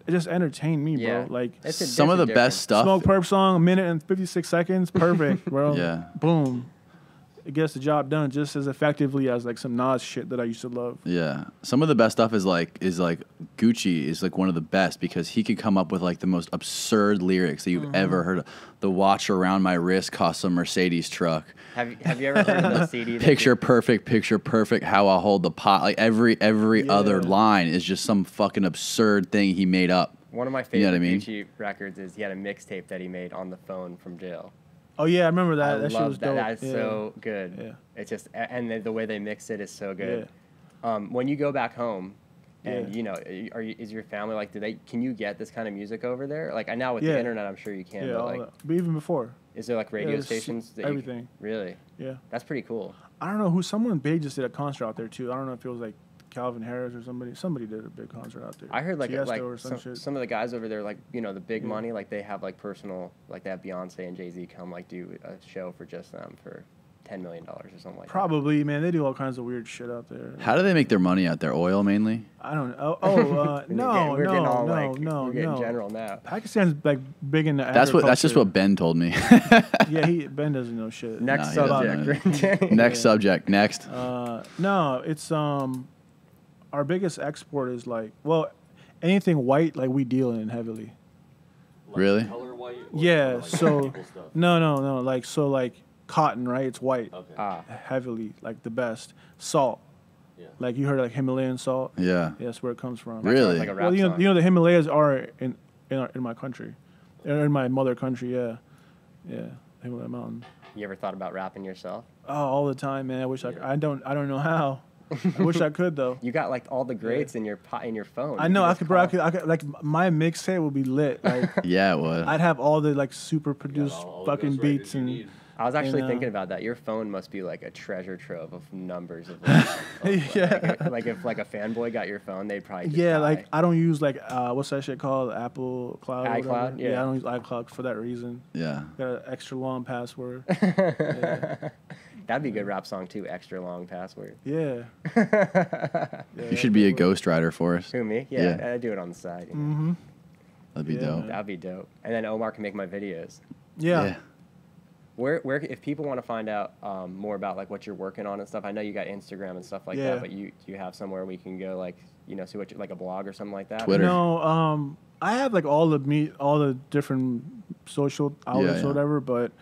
It just entertained me, bro. Like some of the best stuff. Smoke Perp song, 1 minute and 56 seconds, perfect, bro. Yeah. Boom. it gets the job done just as effectively as like some Nas shit that I used to love. Yeah, some of the best stuff is like Gucci is like one of the best because he could come up with like the most absurd lyrics that you've ever heard of. The watch around my wrist costs a Mercedes truck. Have you ever heard of the CD? Picture perfect. How I hold the pot. Like every other line is just some fucking absurd thing he made up. One of my favorite Gucci records is he had a mixtape that he made on the phone from jail. Oh yeah, I remember that. That shit was that. dope. That is so good. Yeah. It's just and the way they mix it is so good. Yeah. When you go back home, and you know, is your family like? Can you get this kind of music over there? Like now with the internet, I'm sure you can. Yeah, but like, but even before. Is there like radio stations? That everything. Really? Yeah. That's pretty cool. I don't know who. Someone big just did a concert out there too. I don't know if it was like Calvin Harris or somebody. Somebody did a big concert out there. I heard like some of the guys over there, like, you know, the big money, like they have like personal, like they have Beyonce and Jay-Z come like do a show for just them for $10 million or something like that. Probably, man. They do all kinds of weird shit out there. How do they make their money out there? Oil mainly? I don't know. We're No. getting general now. Pakistan's like big into That's just what Ben told me. Yeah, Ben doesn't know shit. Next subject. Next subject. Next. No, it's our biggest export is like, well, anything white, like we deal in heavily. Like really? Color white? Yeah. Like So no. Like cotton, right? It's white. Okay. Heavily, like the best. Salt. Yeah. Like you heard like Himalayan salt. Yeah. That's where it comes from. Really? Like a rap well, song. you know the Himalayas are in my country, in my mother country. Yeah. Himalaya mountain. You ever thought about rapping yourself? Oh, all the time, man. I wish I don't know how. I wish I could though. You got like all the greats in your phone. I know. I could like my mixtape would be lit. Like yeah, it would. I'd have all the like super produced fucking beats and. I was actually thinking about that. Your phone must be like a treasure trove of numbers of like if like a fanboy got your phone, they'd probably just die. Like I don't use like what's that shit called? Apple Cloud. iCloud. Yeah, I don't use iCloud for that reason. Yeah. Got an extra long password. That'd be a good rap song too. Extra long password. Yeah. You should be a ghostwriter for us. Who, me? Yeah. I do it on the side. You know? Mm-hmm. That'd be dope. That'd be dope. And then Omar can make my videos. Yeah. Where if people want to find out more about like what you're working on and stuff, I know you got Instagram and stuff like that, but you have somewhere we can go like, you know, see what you, like a blog or something like that? Twitter. No, I have like all the different social outlets or whatever, but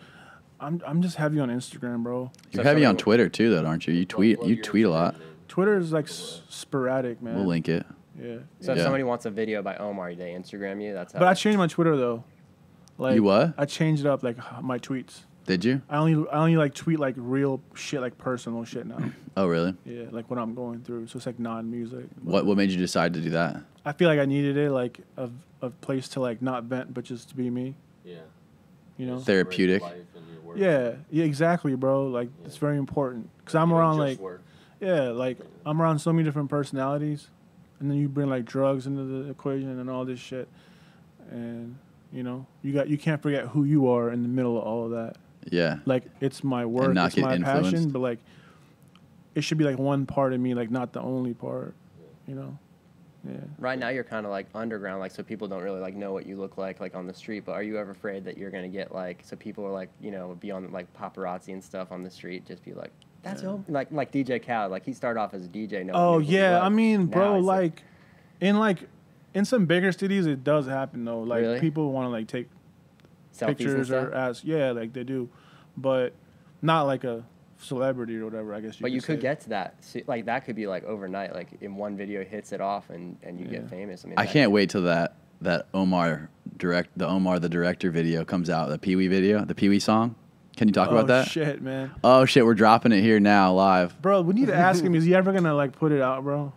I'm just heavy on Instagram, bro. You're heavy on Twitter too, though, aren't you? You tweet a lot. Twitter is like sporadic, man. We'll link it. Yeah. So if somebody wants a video by Omar, they Instagram you. That's how. But I changed my Twitter though. Like you what? I changed it up like my tweets. Did you? I only like tweet like real shit, like personal shit now. Oh really? Yeah, like what I'm going through. So it's like non-music. What made you decide to do that? I feel like I needed it, like a place to like not vent, but just to be me. Yeah. You know. Therapeutic. Yeah, exactly, bro. Like it's very important because I'm around like, I'm around so many different personalities, and then you bring like drugs into the equation and all this shit, and you know you can't forget who you are in the middle of all of that. Yeah. Like it's my work, it's my passion, but like it should be like one part of me, like not the only part. You know. Yeah. Right now you're kind of like underground, like so people don't really like know what you look like on the street. But are you ever afraid that you're gonna get like so people are like, you know, be on like paparazzi and stuff on the street, just be like, that's like DJ Khaled, like he started off as a DJ. Oh yeah, I mean, bro, like in some bigger cities it does happen though. Like really? People want to like take selfies pictures or ask, like they do, but not like a celebrity or whatever, I guess. But you could get to that, like that could be like overnight, like in one video hits it off and you get famous. I mean, I can't wait till that Omar the Director video comes out, the Peewee video, the Peewee song. Can you talk about that? Oh shit, man. Oh shit, we're dropping it here now live. Bro, we need to ask him, is he ever gonna like put it out, bro?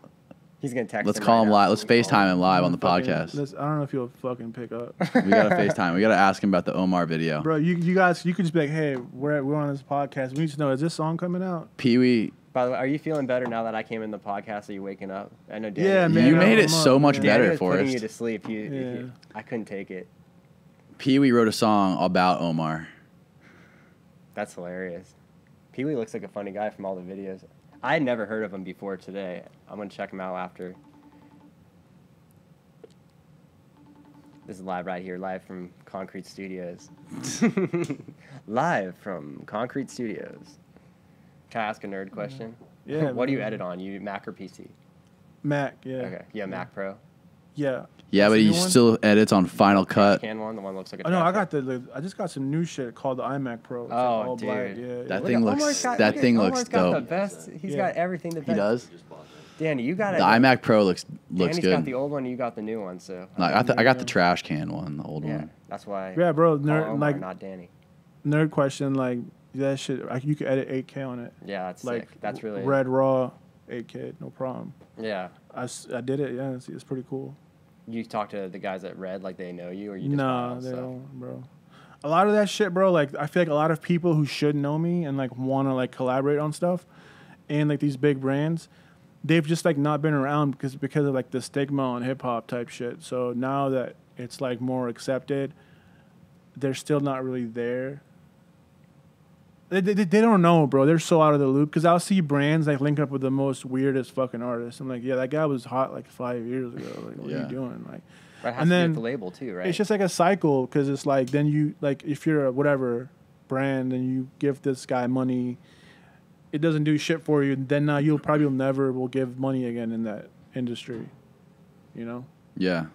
He's gonna text. Let's call him live. Let's FaceTime him live on the podcast. I don't know if he'll fucking pick up. We gotta FaceTime. We gotta ask him about the Omar video. Bro, you guys, you could just be like, hey, we're on this podcast. We need to know, is this song coming out? Peewee. By the way, are you feeling better now that I came in the podcast? Are you waking up? I know. Yeah, Daniel, man. You made it so much better for us. putting you to sleep. I couldn't take it. Peewee wrote a song about Omar. That's hilarious. Peewee looks like a funny guy from all the videos. I had never heard of him before today. I'm gonna check him out after. This is live right here, live from Concrete Studios. Live from Concrete Studios. Can I ask a nerd question? Yeah. What do you edit on? You Mac or PC? Mac, yeah. Okay. Yeah, Mac Pro. Yeah. Yeah, That's but the he new one? still edits on Final Cut. Can one, the one that looks like a. Oh no, I trash got I just got some new shit called the iMac Pro. It's like Oh, all black. dude. Yeah. That yeah. thing looks. Omar's got- That look thing at- looks Omar's got the dope. best. He's Yeah. got everything the best. He does. Danny, you got it. The iMac Pro looks Danny's good. got the old one. You got the new one. So. No, I got the trash can one, the old Yeah, one. that's why. Yeah, bro. Call Nerd, Omar, like not Danny. nerd question, like that shit. You could edit 8K on it. Yeah, that's Like sick. That's really. Red Raw, 8K, no problem. Yeah. I did it. Yeah, it's pretty cool. You talk to the guys at Red like they know you, or you just Nah, buy they stuff? don't, bro. A lot of that shit, bro. Like I feel like a lot of people who should know me and like want to like collaborate on stuff, and like these big brands, they've just like not been around because of like the stigma on hip hop type shit. So now that it's like more accepted, they're still not really there. They don't know, bro. They're so out of the loop. Because I'll see brands like link up with the most weirdest fucking artists. I'm like, yeah, that guy was hot like 5 years ago. Like, what are Yeah. you doing? Like, But it has And to be then with the label too, right? it's just like a cycle. Because it's like then you like if you're a whatever brand and you give this guy money, it doesn't do shit for you. Then now you'll probably never will give money again in that industry. You know? Yeah.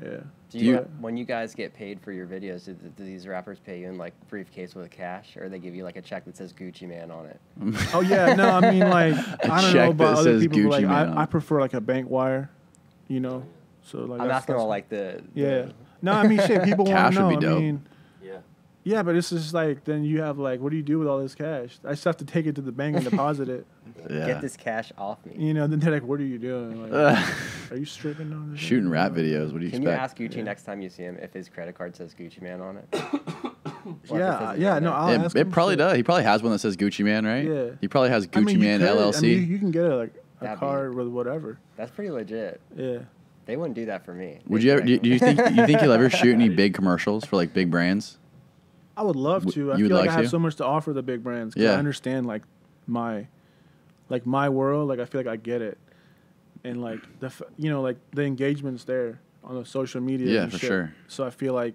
Yeah. Do Do you, you- when you guys get paid for your videos, do these rappers pay you in like briefcase with cash, or they give you like a check that says Gucci Man on it? Oh yeah, no, I mean like I don't check know that about other says people, but Gucci like Man on I it. prefer like a bank wire, you know. So like I'm that's- asking all that's- like the yeah. No, I mean shit. People want Cash to know. would be I dope. mean, Yeah. yeah, but it's just like then you have like, what do you do with all this cash? I just have to take it to the bank and deposit it. Yeah. get this cash off me. You know, then they're like, what are you doing? Like, are you stripping on this? Shooting rap videos. What do you Can you expect? ask Gucci next time you see him if his credit card says Gucci Man on it? Or if it Yeah, says yeah, on no, it? I'll ask It him probably shit. does. He probably has one that says Gucci Man, right? Yeah. He probably has I Gucci mean, you Man could. LLC. I mean, you can get a, like a That'd be- card with whatever. That's pretty legit. Yeah. They wouldn't do that for me. Would They'd you ever? be Do like- you think you'll ever shoot any big commercials for like big brands? I would love to. I you would feel like like I have to? so much to offer the big brands. 'Cause Yeah. I understand like my world. Like I feel like I get it, and like like the engagement's there on the social media. Yeah, and for shit. sure. So I feel like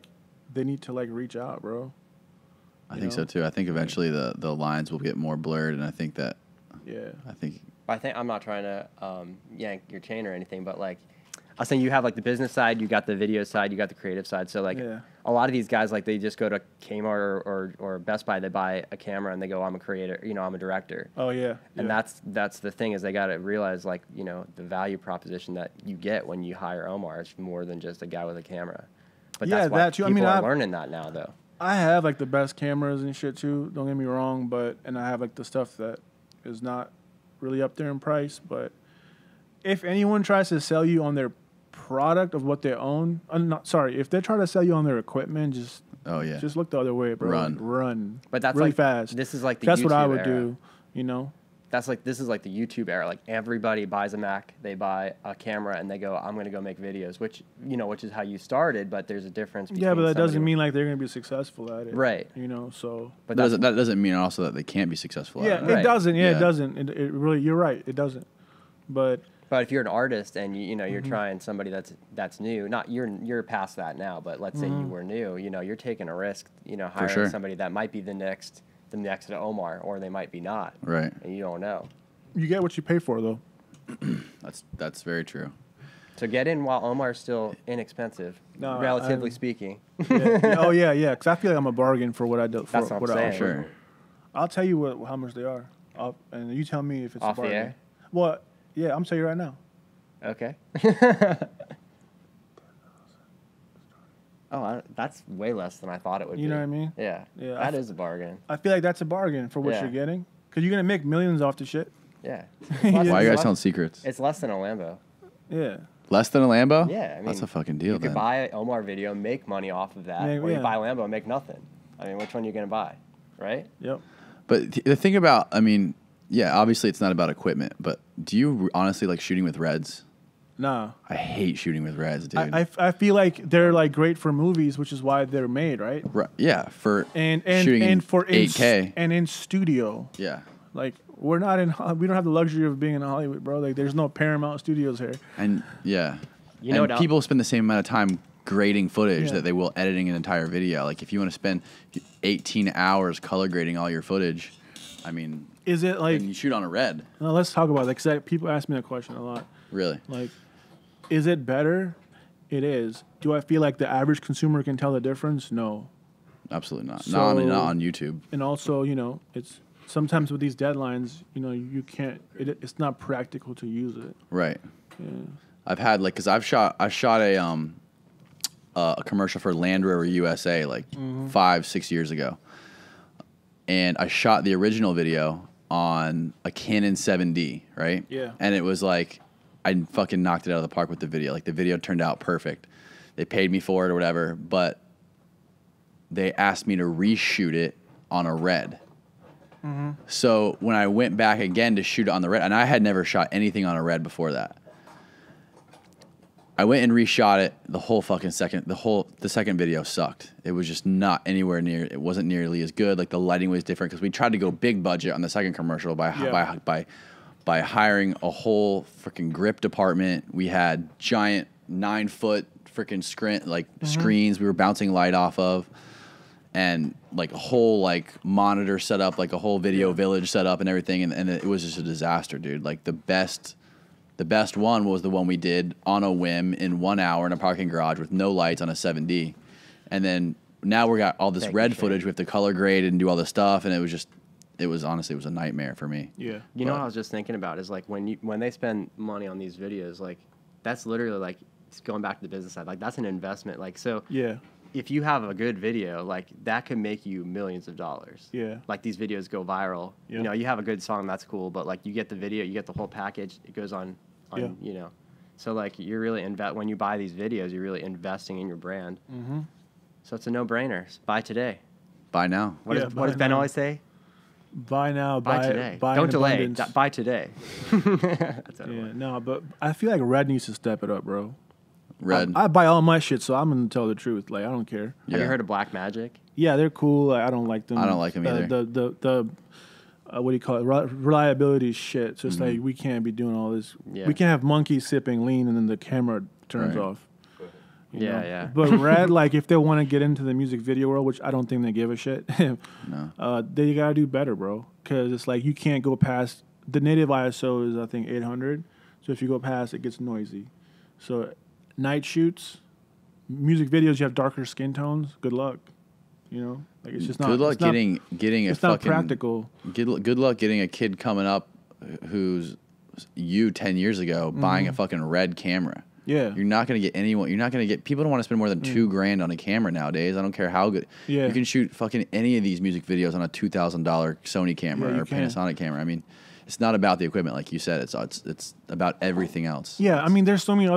they need to like reach out, bro. I You think so know? too. I think eventually the lines will get more blurred, and I think Yeah. I'm not trying to yank your chain or anything, but like I was saying, you have like the business side, you got the video side, you got the creative side. So like Yeah. a lot of these guys, like they just go to Kmart or Best Buy, they buy a camera and they go, I'm a creator, I'm a director. Oh yeah. And yeah. that's the thing is they got to realize like, the value proposition that you get when you hire Omar is more than just a guy with a camera. But Yeah, that's why that too. I people mean, are I've- learning that now though. I have like the best cameras and shit too. Don't get me wrong, and I have like the stuff that is not really up there in price. But if anyone tries to sell you on their product of what they own, if they try to sell you on their equipment, just look the other way, bro. Run. But that's really like fast. This is like the That's YouTube what I would era. do. You know. This is like the YouTube era. Like everybody buys a Mac, they buy a camera, and they go, "I'm going to go make videos," which is how you started. But there's a difference. Yeah, but between that doesn't somebody- mean like they're gonna be successful at it, Right. So. But that that's, doesn't mean also that they can't be successful. Yeah, at it it. Right. doesn't. Yeah, Yeah. it doesn't. It really. You're right. It doesn't. But but if you're an artist and you're Mm-hmm. trying somebody that's new, not you're past that now. But let's say you Mm-hmm. were new, you're taking a risk. Hiring sure. somebody that might be the next to Omar, or they might be not, Right. and you don't know. you get what you pay for, though. That's very true. So get in while Omar's still inexpensive, No, relatively I'm- speaking. Yeah. Oh yeah, yeah. Because I feel like I'm a bargain for what I do. For That's what I'm I saying. offer. Sure. I'll tell you how much they are, and you tell me if it's Off a the bargain. air? Well, yeah, I'm telling you right now. Okay. That's way less than I thought it would be. You know what I mean? Yeah. Yeah, That is a bargain. I feel like that's a bargain for what Yeah. you're getting, because you're gonna make millions off the shit. Yeah. Yeah. Why are you guys less- telling secrets? It's less than a Lambo. Yeah. Less than a Lambo? Yeah, I mean, that's a fucking deal. You then. could buy an Omar video, make money off of that, Maybe, or you yeah. buy a Lambo and make nothing. I mean, which one are you going to buy, right? Yep. But the thing about, I mean, yeah, obviously it's not about equipment, but do you honestly like shooting with Reds? Nah. I hate shooting with Reds, dude. I feel like they're like great for movies, which is why they're made, right? Yeah, for And shooting in for 8K. and in studio. Yeah. Like we don't have the luxury of being in Hollywood, bro. Like there's no Paramount Studios here. And yeah. You know and what people spend the same amount of time grading footage Yeah. that they will editing an entire video. Like if you want to spend 18 hours color grading all your footage, I mean, Is it like... And you shoot on a red. No, let's talk about that, because people ask me that question a lot. Really? Like, is it better? It is. Do I feel like the average consumer can tell the difference? No. Absolutely not. So, not on YouTube. And also, you know, it's sometimes with these deadlines, you know, you can't. It's not practical to use it. Right. Yeah. I've had like, cause I shot a commercial for Land Rover USA like 5-6 years ago, and I shot the original video on a Canon 7D, right? Yeah. And it was like, I fucking knocked it out of the park with the video. Like the video turned out perfect. They paid me for it or whatever, but they asked me to reshoot it on a red. So when I went back again to shoot it on the red, and I had never shot anything on a red before that, I went and reshot it. The whole fucking the second video sucked. It was just not anywhere near. It wasn't nearly as good. Like the lighting was different because we tried to go big budget on the second commercial by hiring a whole freaking grip department. We had giant 9-foot freaking screens we were bouncing light off of, and like a whole like monitor set up, like a whole video village set up and everything, and it was just a disaster, dude. Like the best one was the one we did on a whim in 1 hour in a parking garage with no lights on a 7D, and then now we got all this red footage. We have to color grade and do all this stuff, and it was honestly a nightmare for me. Yeah. You know what I was just thinking about is like when they spend money on these videos, like that's literally like going back to the business side, like that's an investment. Like so. Yeah. If you have a good video, like that could make you millions of dollars. Yeah. Like these videos go viral. Yeah. You know, you have a good song, that's cool, but like you get the video, you get the whole package, it goes on you know. So like you're really when you buy these videos, you're really investing in your brand. Mm-hmm. So it's a no-brainer. Buy today. Buy now. What does Ben always say? Buy now, buy today. Buy Don't delay. Abundance. Buy today. That's no, but I feel like Red needs to step it up, bro. Red. I buy all my shit, so I'm gonna tell the truth. Like I don't care. Have you heard of Black Magic? Yeah, they're cool. Like, I don't like them. I don't like them either. The what do you call it? Reliability shit. So it's like we can't be doing all this. Yeah. We can't have monkeys sipping lean and then the camera turns off. You know? Yeah. But Red, like if they want to get into the music video world, which I don't think they give a shit, they gotta do better, bro. Because it's like you can't go past the native ISO is I think 800. So if you go past, it gets noisy. So night shoots, music videos, you have darker skin tones. Good luck. You know, like it's just not. Good luck getting a it's fucking. Not practical. Good luck getting a kid coming up who's you 10 years ago buying a fucking red camera. Yeah. You're not gonna get anyone. You're not gonna get people. Don't want to spend more than $2,000 on a camera nowadays. I don't care how good. Yeah. You can shoot fucking any of these music videos on a $2,000 Sony camera or can. Panasonic camera. I mean, it's not about the equipment, like you said. It's about everything else. Yeah, I mean, there's so many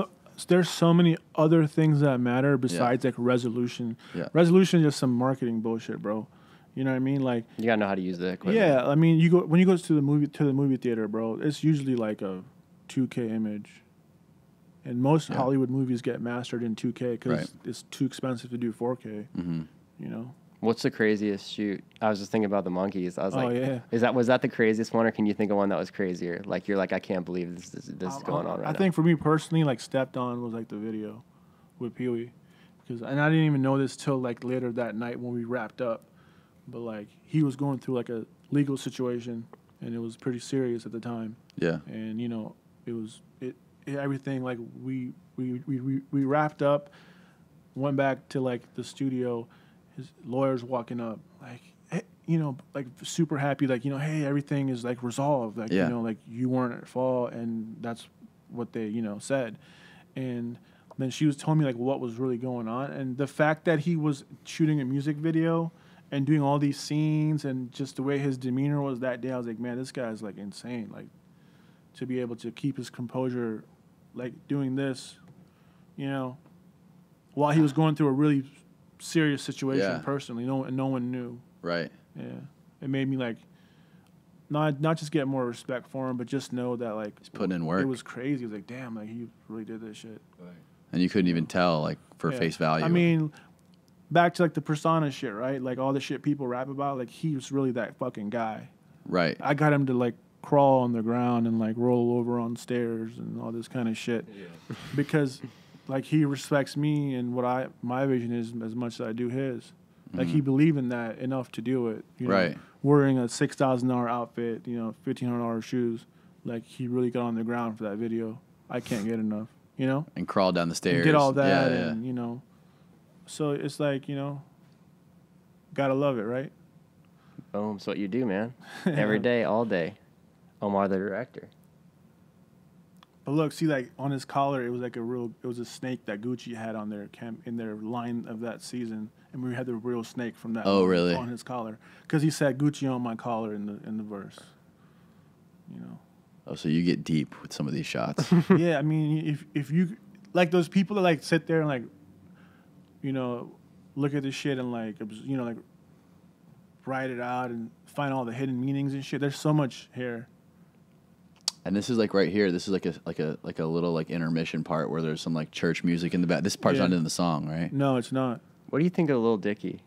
other things that matter besides like resolution. Yeah. Resolution is just some marketing bullshit, bro. You know what I mean? Like You gotta know how to use the equipment. yeah, I mean, when you go to the movie theater, bro, it's usually like a 2K image, and most Hollywood movies get mastered in 2K because it's too expensive to do 4K. You know. What's the craziest shoot? I was just thinking about the monkeys. I was yeah. Was that the craziest one, or can you think of one that was crazier? Like you're like, I can't believe this is going on right now. I think for me personally, like Stepped On was like the video with Peewee, and I didn't even know this till like later that night when we wrapped up. But like he was going through like a legal situation, and it was pretty serious at the time. Yeah. And you know, everything like we wrapped up, went back to like the studio. His lawyer's walking up, like, hey, you know, like super happy, like, you know, hey, everything is like resolved, like, you know, like you weren't at fault, and that's what they, you know, said. And then she was telling me like what was really going on, and the fact that he was shooting a music video and doing all these scenes, and just the way his demeanor was that day, I was like, man, this guy's like insane, like to be able to keep his composure, like doing this, you know, while he was going through a really serious situation personally. No one knew. Right. Yeah. It made me like not just get more respect for him, but just know that like he's putting in work. It was crazy. It was like, damn, like he really did this shit. Right. And you couldn't even tell like for face value. I mean, back to like the persona shit, right? Like all the shit people rap about, like he was really that fucking guy. Right. I got him to like crawl on the ground and like roll over on stairs and all this kind of shit. Because like he respects me and what my vision is as much as I do his. Like he believed in that enough to do it. You know, Right. wearing a $6,000 outfit, you know, $1,500 shoes. Like he really got on the ground for that video. I can't get enough. You know. And crawled down the stairs. And did all that, Yeah, and you know, so it's like, you know, gotta love it, right? Boom. It's what you do, man. Every day, all day. Omar the Director. But look, see, like on his collar, it was a snake that Gucci had on their in their line of that season, and we had the real snake from that. Oh, really? On his collar, because he said Gucci on my collar in the verse. You know. Oh, so you get deep with some of these shots. Yeah, I mean, if you like those people that like sit there and like, you know, look at this shit and like, you know, like write it out and find all the hidden meanings and shit. There's so much here. And this is like right here. This is like a little like intermission part where there's some like church music in the back. This part's not in the song, right? No, it's not. What do you think of Lil Dicky?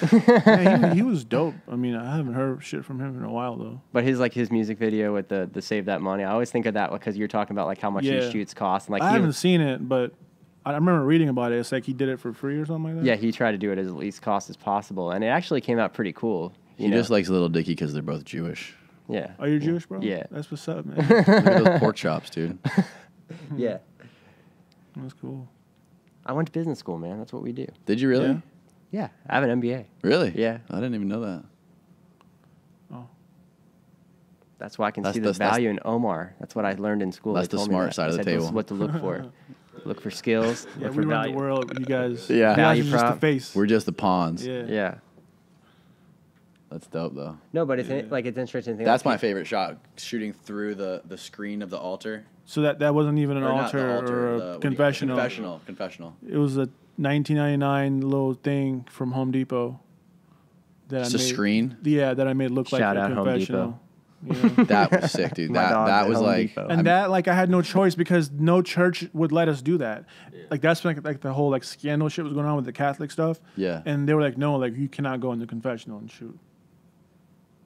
Yeah, he was dope. I mean, I haven't heard shit from him in a while though. But his music video with the Save That Money, I always think of that because you're talking about like how much these shoots cost. And like I haven't seen it, but I remember reading about it. It's like he did it for free or something like that. Yeah, he tried to do it at least cost as possible, and it actually came out pretty cool. He just likes Little Dicky because they're both Jewish. Yeah. Are you Jewish, bro? Yeah. That's what's up, man. Look at those pork chops, dude. Yeah. That's cool. I went to business school, man. That's what we do. Did you really? Yeah. Yeah, I have an MBA. Really? Yeah. I didn't even know that. Oh. That's why I can see the value in Omar. That's what I learned in school. That's They the told me smart that. side of They the said, table. This is what to look for. Look for skills. Yeah, look we for run value. the world. You guys, Yeah. you guys Value are just the prop. face. We're just the pawns. Yeah. Yeah. That's dope, though. No, but it's it's interesting. To think That's like, my favorite shot, shooting through the screen of the altar. So that wasn't even an Or not altar, the altar, or the- a what do you- confessional. Confessional. It was a 1999 little thing from Home Depot. That Just I a made, screen? Yeah, that I made look Shout like out a Home confessional. Yeah. That was sick, dude. My dog that at was Home like, Depot. And that, like, I had no choice because no church would let us do that. Like, that's like the whole, like, scandal shit was going on with the Catholic stuff. Yeah. And they were like, no, like, you cannot go in the confessional and shoot.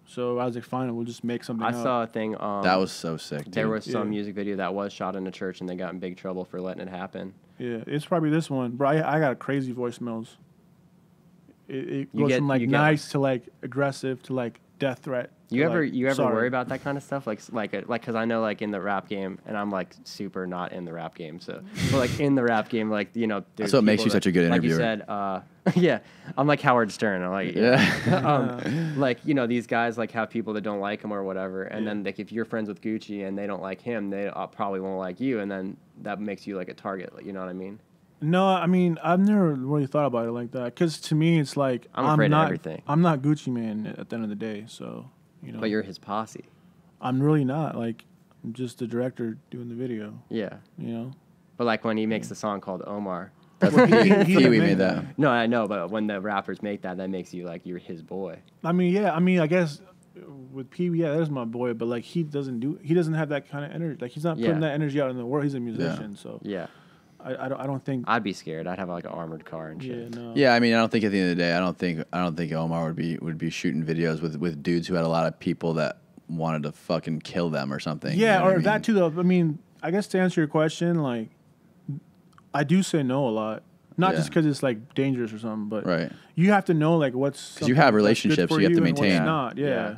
So I was like, fine, we'll just make something I up. saw a thing. that was so sick, dude. There was some Yeah. music video that was shot in a church, and they got in big trouble for letting it happen. Yeah, it's probably this one. Bro, I got crazy voicemails. It You goes get- from, like, you get- nice to, like, aggressive to, like, death threat. You to, ever like, sorry. worry about that kind of stuff? Like, because I know, like, in the rap game, and I'm, like, super not in the rap game. So, but, like, in the rap game, like, you know, there's That's what makes people you such a good like you interviewer. said, yeah, I'm like Howard Stern. I'm like, Yeah. like, you know, these guys, like, have people that don't like him or whatever. And then, like, if you're friends with Gucci and they don't like him, they probably won't like you. And then that makes you, like, a target. You know what I mean? No, I mean, I've never really thought about it like that. Because to me, it's like, I'm afraid of not, everything. I'm not Gucci Man at the end of the day, so, you know. But you're his posse. I'm really not. Like, I'm just the director doing the video, Yeah. you know. But, like, when he makes the song called Omar. That's He Peewee didn't made make that. No, I know, but when the rappers make that, that makes you, like, you're his boy. I mean, yeah, I guess with Peewee, yeah, that's my boy, but, like, he doesn't have that kind of energy. Like, he's not putting Yeah. that energy out in the world. He's a musician, so Yeah. I don't think. I'd be scared. I'd have like an armored car and shit. Yeah, no. Yeah, I mean, I don't think at the end of the day, I don't think Omar would be shooting videos with dudes who had a lot of people that wanted to fucking kill them or something. Yeah, you know or what I mean? that too. Though, I mean, I guess to answer your question, like, I do say no a lot. Not just because it's like dangerous or something, but Right. you have to know like what's Because you have something that's good relationships for you have to and what's maintain. not. Yeah. Yeah.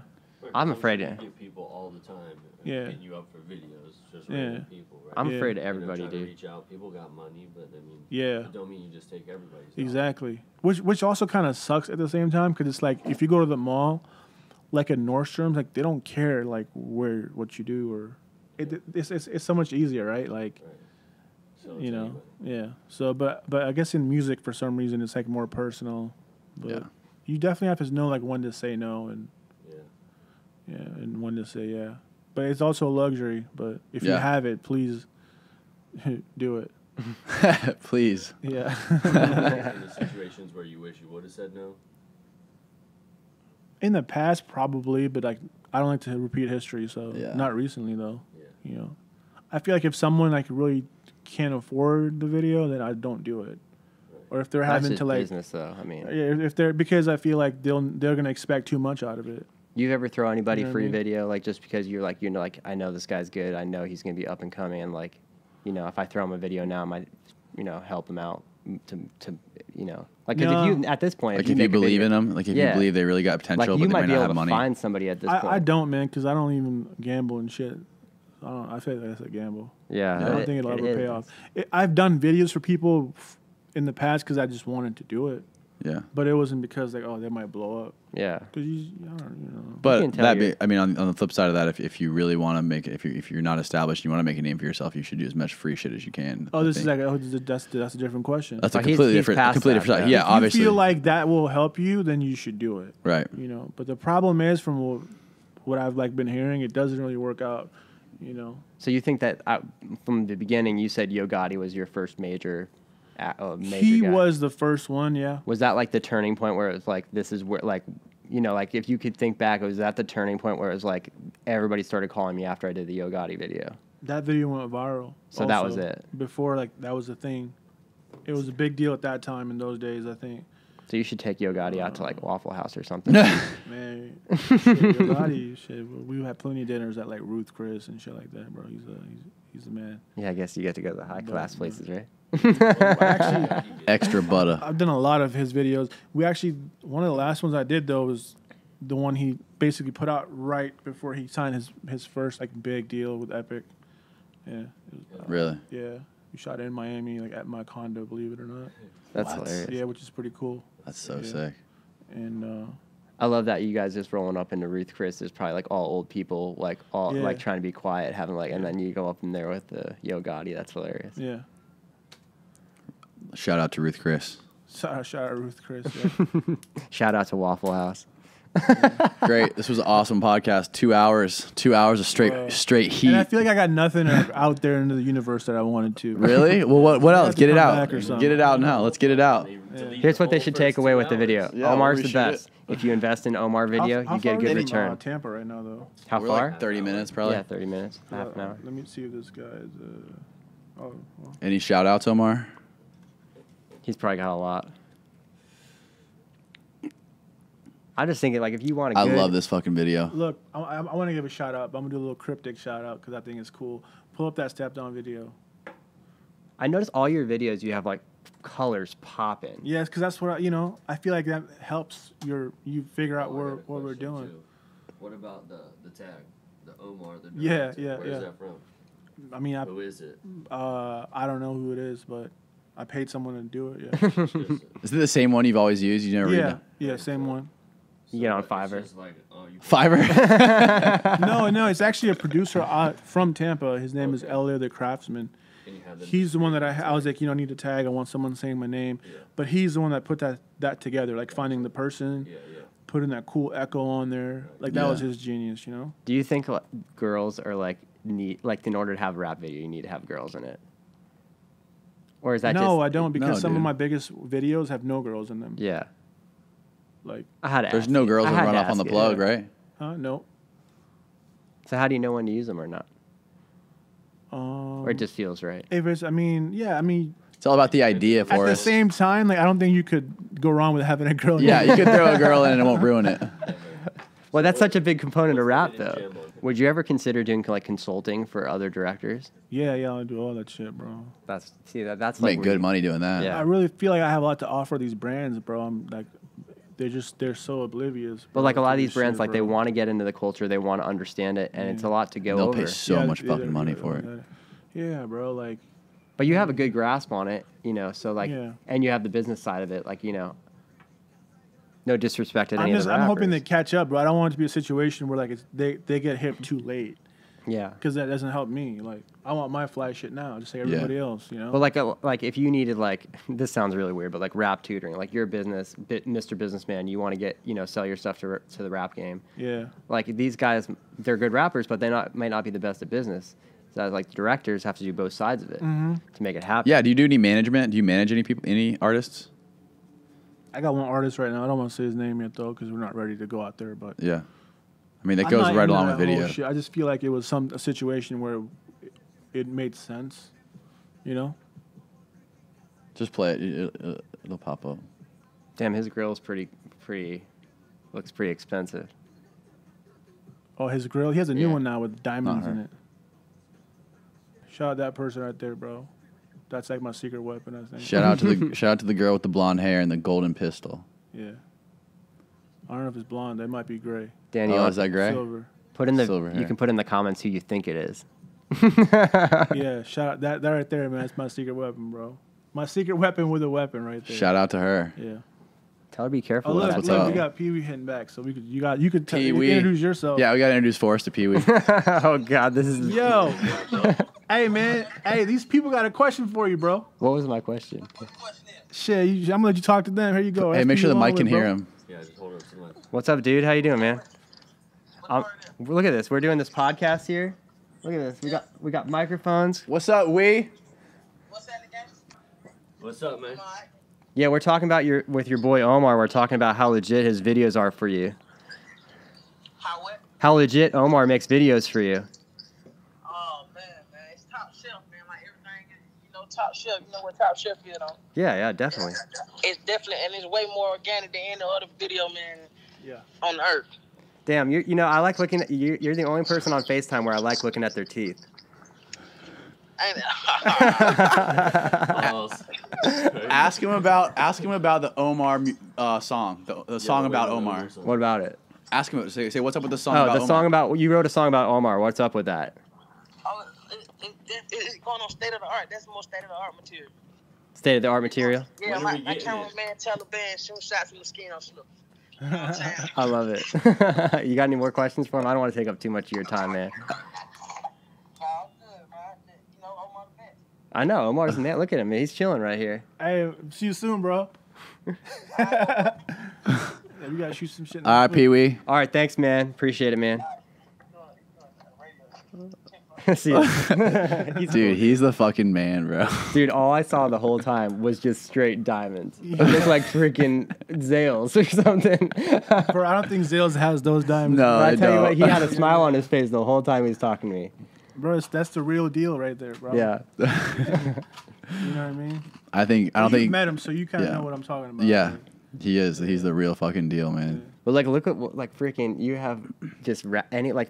I'm afraid to of- get people all the time. Yeah. Hitting you up for videos, just Yeah. random people, right? I'm Yeah. afraid of You know, everybody, trying to dude. reach out. People got money, but I mean, Yeah. it don't mean you just take everybody's. Exactly. Which also kind of sucks at the same time because it's like if you go to the mall, like at Nordstrom's, like they don't care like what you do or it's so much easier, right? Like Right. So you know, yeah. So but I guess in music for some reason it's like more personal. But Yeah. you definitely have to know like when to say no and Yeah. and when to say yeah. But it's also a luxury. But if you Yeah. have it, please do it. Please. Yeah. In the situations where you wish you would have said no. In the past, probably, but like I don't like to repeat history, so Yeah. not recently though. Yeah. You know, I feel like if someone like really can't afford the video, then I don't do it. Or if they're That's having just to like, business, though. I mean, yeah, if they're because I feel like they're gonna expect too much out of it. you ever throw anybody You know what I free mean? video like just because you're like like I know this guy's good. I know he's gonna be up and coming. And like, you know, if I throw him a video now, I might, you know, help him out. you know, like, because if you, at this point, like if you believe in them, like if you believe they really got potential, like you but they might might be not able have to money. find somebody at this point. I don't, man, because I don't even gamble and shit. I feel like that's a gamble. Yeah. I don't think it'll ever pay off. I've done videos for people in the past because I just wanted to do it. Yeah. But it wasn't because, like, oh, they might blow up. Yeah. Because I don't, you know. But that be, I mean, on the flip side of that, if you really want to make it, if you're not established, and you want to make a name for yourself, you should do as much free shit as you can. Oh, this is like, that's a different question. That's a completely different side. Yeah, obviously. If you feel like that will help you, then you should do it. Right. You know, but the problem is, from what I've like been hearing, it doesn't really work out. You know. So you think that from the beginning, you said Yo Gotti was your first major he guy. Was the first one, yeah. Was that like the turning point where it was like, this is where, like, you know, like if you could think back, was that the turning point where it was like everybody started calling me after I did the Yo Gotti video? That video went viral. So that was it. Before, like, that was the thing. It was a big deal at that time in those days, I think. So you should take Yo Gotti out to like Waffle House or something. Man, shit, Yo Gotti, shit. We had plenty of dinners at like Ruth Chris and shit like that, bro. He's the man. Yeah, I guess you get to go to the high class places, right? Actually, extra butter. I've done a lot of his videos. One of the last ones I did though was the one he basically put out right before he signed his first like big deal with Epic. Yeah. Really? Yeah. We shot it in Miami, like at my condo, believe it or not. That's hilarious. Yeah, which is pretty cool. That's so sick. And I love that you guys just rolling up into Ruth Chris. There's probably like all old people, like all like trying to be quiet, having like, and then you go up in there with the Yo Gotti. That's hilarious. Yeah. Shout out to Ruth Chris. Shout out Ruth Chris. Yeah. Shout out to Waffle House. Great. This was an awesome podcast. 2 hours. 2 hours of straight heat. And I feel like I got nothing out there into the universe that I wanted to. Really? Well, what else? Get it out. Get it out now. Let's get it out. Yeah. Here's what they should take away with the video. Yeah, Omar's the best. If you invest in Omar video, you get a good return. Tampa right now, though. How We're far? Like 30 minutes, probably. Yeah, 30 minutes. Half an hour. Let me see if this guy is. Well. Any shout outs, Omar? He's probably got a lot. I'm just thinking, like, if you want to. I love this fucking video. Look, I want to give a shout out, but I'm gonna do a little cryptic shout out because I think it's cool. Pull up that step down video. I notice all your videos you have like colors popping. Yes, because that's what I feel like that helps you figure out what we're doing. What about the tag, the Omar the Director? Yeah. Where's that from? I mean, who is it? I don't know who it is, but I paid someone to do it. Yeah. Is it the same one you've always used? You never read it? Yeah, same one. You get on Fiverr. Fiverr? No, it's actually a producer from Tampa. His name is Elliot the Craftsman. He's the one that I was like, I need a tag. I want someone saying my name. Yeah. But he's the one that put that together, like finding the person, putting that cool echo on there. Like that was his genius, Do you think girls are like in order to have a rap video, you need to have girls in it? Or is that No, I don't, because some of my biggest videos have no girls in them. Yeah. Like there's no girls that run off on the plug, right? No. So how do you know when to use them or not? Or it just feels right. If it's, it's all about the idea for us. At the same time, like I don't think you could go wrong with having a girl. Yeah, you could throw a girl in and it won't ruin it. Well, that's such a big component of rap, though. Would you ever consider doing like consulting for other directors? Yeah, I do all that shit, bro. That's make good money doing that. Yeah. I really feel like I have a lot to offer these brands, bro. I'm like, they're so oblivious. Bro, but like a lot of these brands, like they want to get into the culture, they want to understand it, and it's a lot to go over. They'll pay so much fucking money for it. Yeah, bro. Like, but you have a good grasp on it, So like, and you have the business side of it, like No disrespect to any of the rappers. I'm hoping they catch up, bro. I don't want it to be a situation where like they get hip too late. Yeah. Because that doesn't help me. Like, I want my fly shit now, just like everybody else, But like if you needed this sounds really weird, but like rap tutoring, like you're a Mr. Businessman, you want to get sell your stuff to the rap game. Yeah. Like these guys, they're good rappers, but they might not be the best at business. So like the directors have to do both sides of it to make it happen. Yeah. Do you do any management? Do you manage any artists? I got one artist right now. I don't want to say his name yet though, because we're not ready to go out there. But yeah. I mean, that goes right along with video. I just feel like it was a situation where it made sense, Just play it. It'll pop up. Damn, his grill's looks pretty expensive. Oh, his grill? He has a new one now with diamonds in it. Shout out that person right there, bro. That's like my secret weapon, I think. Shout out to the girl with the blonde hair and the golden pistol. Yeah. I don't know if it's blonde. That might be gray. Daniel, Oh, is that gray? Silver. put in the Silver hair. you can put in the comments who you think it is. Yeah, shout out that right there, man. That's my secret weapon, bro. My secret weapon with a weapon right there. Shout out to her. Yeah. Tell her be careful. Oh, with look, that what's look, up. we got Peewee hitting back, so you could Peewee. introduce yourself. Yeah, we got to introduce Forrest to Peewee. Oh God, this is. Yo, hey man, hey, these people got a question for you, bro. What was my question? Shit, I'm gonna let you talk to them. Here you go. Hey, That's make sure the Peewee mic can Longway, hear bro. him. Yeah, just hold it up to the mic. What's up, dude? How you doing, man? Look at this. We're doing this podcast here. Look at this. We got microphones. What's up, we? What's up, man? Yeah, we're talking about with your boy Omar. We're talking about how legit his videos are for you. How what? How legit Omar makes videos for you. Oh man, it's top shelf, man. Like everything, top shelf. You know what top shelf is, though? Yeah, definitely. It's definitely, and it's way more organic than any other video, man. Yeah. On earth. Damn, I like looking at you. You're the only person on FaceTime where I like looking at their teeth. Ain't it? Ask him about the Omar song. The song about Omar. What about it? Ask him. Say what's up with the song Oh, about the Omar? song about you wrote a song about Omar. What's up with that? Oh, it's going on state of the art. That's the most state of the art material. State of the art material. Yeah, When are my we getting cameraman Taliban shooting shots from mosquito slips. You know what I'm saying? I love it. You got any more questions for him? I don't want to take up too much of your time, man. All good, man. You know, I'm on the bench. I know Omar's man. Look at him. He's chilling right here. Hey, see you soon, bro. We gotta shoot some shit. All right, Peewee. All right, thanks, man. Appreciate it, man. See ya. Dude, he's the fucking man, bro. Dude, all I saw the whole time was just straight diamonds. It looked like freaking Zales or something. Bro, I don't think Zales has those diamonds. No. But I I tell you what, don't. he had a smile on his face the whole time he was talking to me. Bro, that's the real deal right there, bro. Yeah. You know what I mean? I don't You've think. met him, so you kind of yeah. know what I'm talking about. Yeah, right? he is. He's the real fucking deal, man. But like, look at like freaking you have just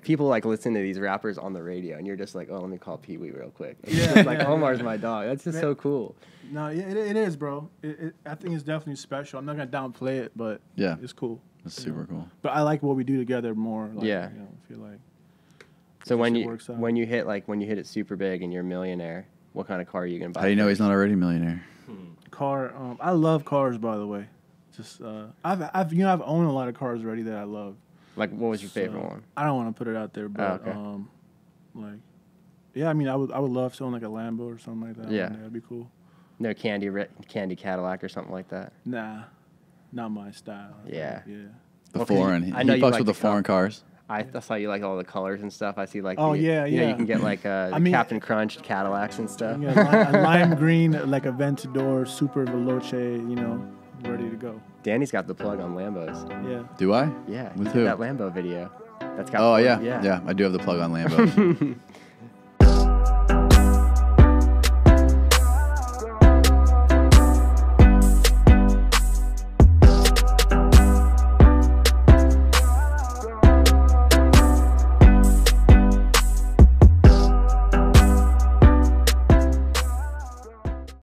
people like listen to these rappers on the radio, and you're just like, oh, let me call Peewee real quick. It's Yeah, just like yeah, Omar's my dog. That's just so cool. No, it is, bro. I think it's definitely special. I'm not gonna downplay it, but Yeah. it's cool. That's super cool. But I like what we do together more. Like, Yeah. You know, I feel like. So when shit you works out. when you hit it super big and you're a millionaire, what kind of car are you gonna buy? How do you know he's not already a millionaire? Car. I love cars, by the way. Just I've owned a lot of cars already that I love. Like, what was your So, favorite one? I don't want to put it out there, but okay. like, yeah, I mean, I would love to own like a Lambo or something like that. Yeah. That'd be cool. No candy Cadillac or something like that. Nah, not my style. Yeah. Yeah. The Well, 'cause foreign. I He know you fucks like with the the car. foreign cars. I saw you like all the colors and stuff. I see like Oh, the, yeah, you know, yeah. you can get like I mean- Captain Crunch Cadillacs and stuff. Yeah, a lime green, like a Ventador, Super Veloce, ready to go. Danny's got the plug on Lambos. Yeah. Do I? Yeah, With he did who? that Lambo video. That's got Oh Ford- yeah. I do have the plug on Lambo.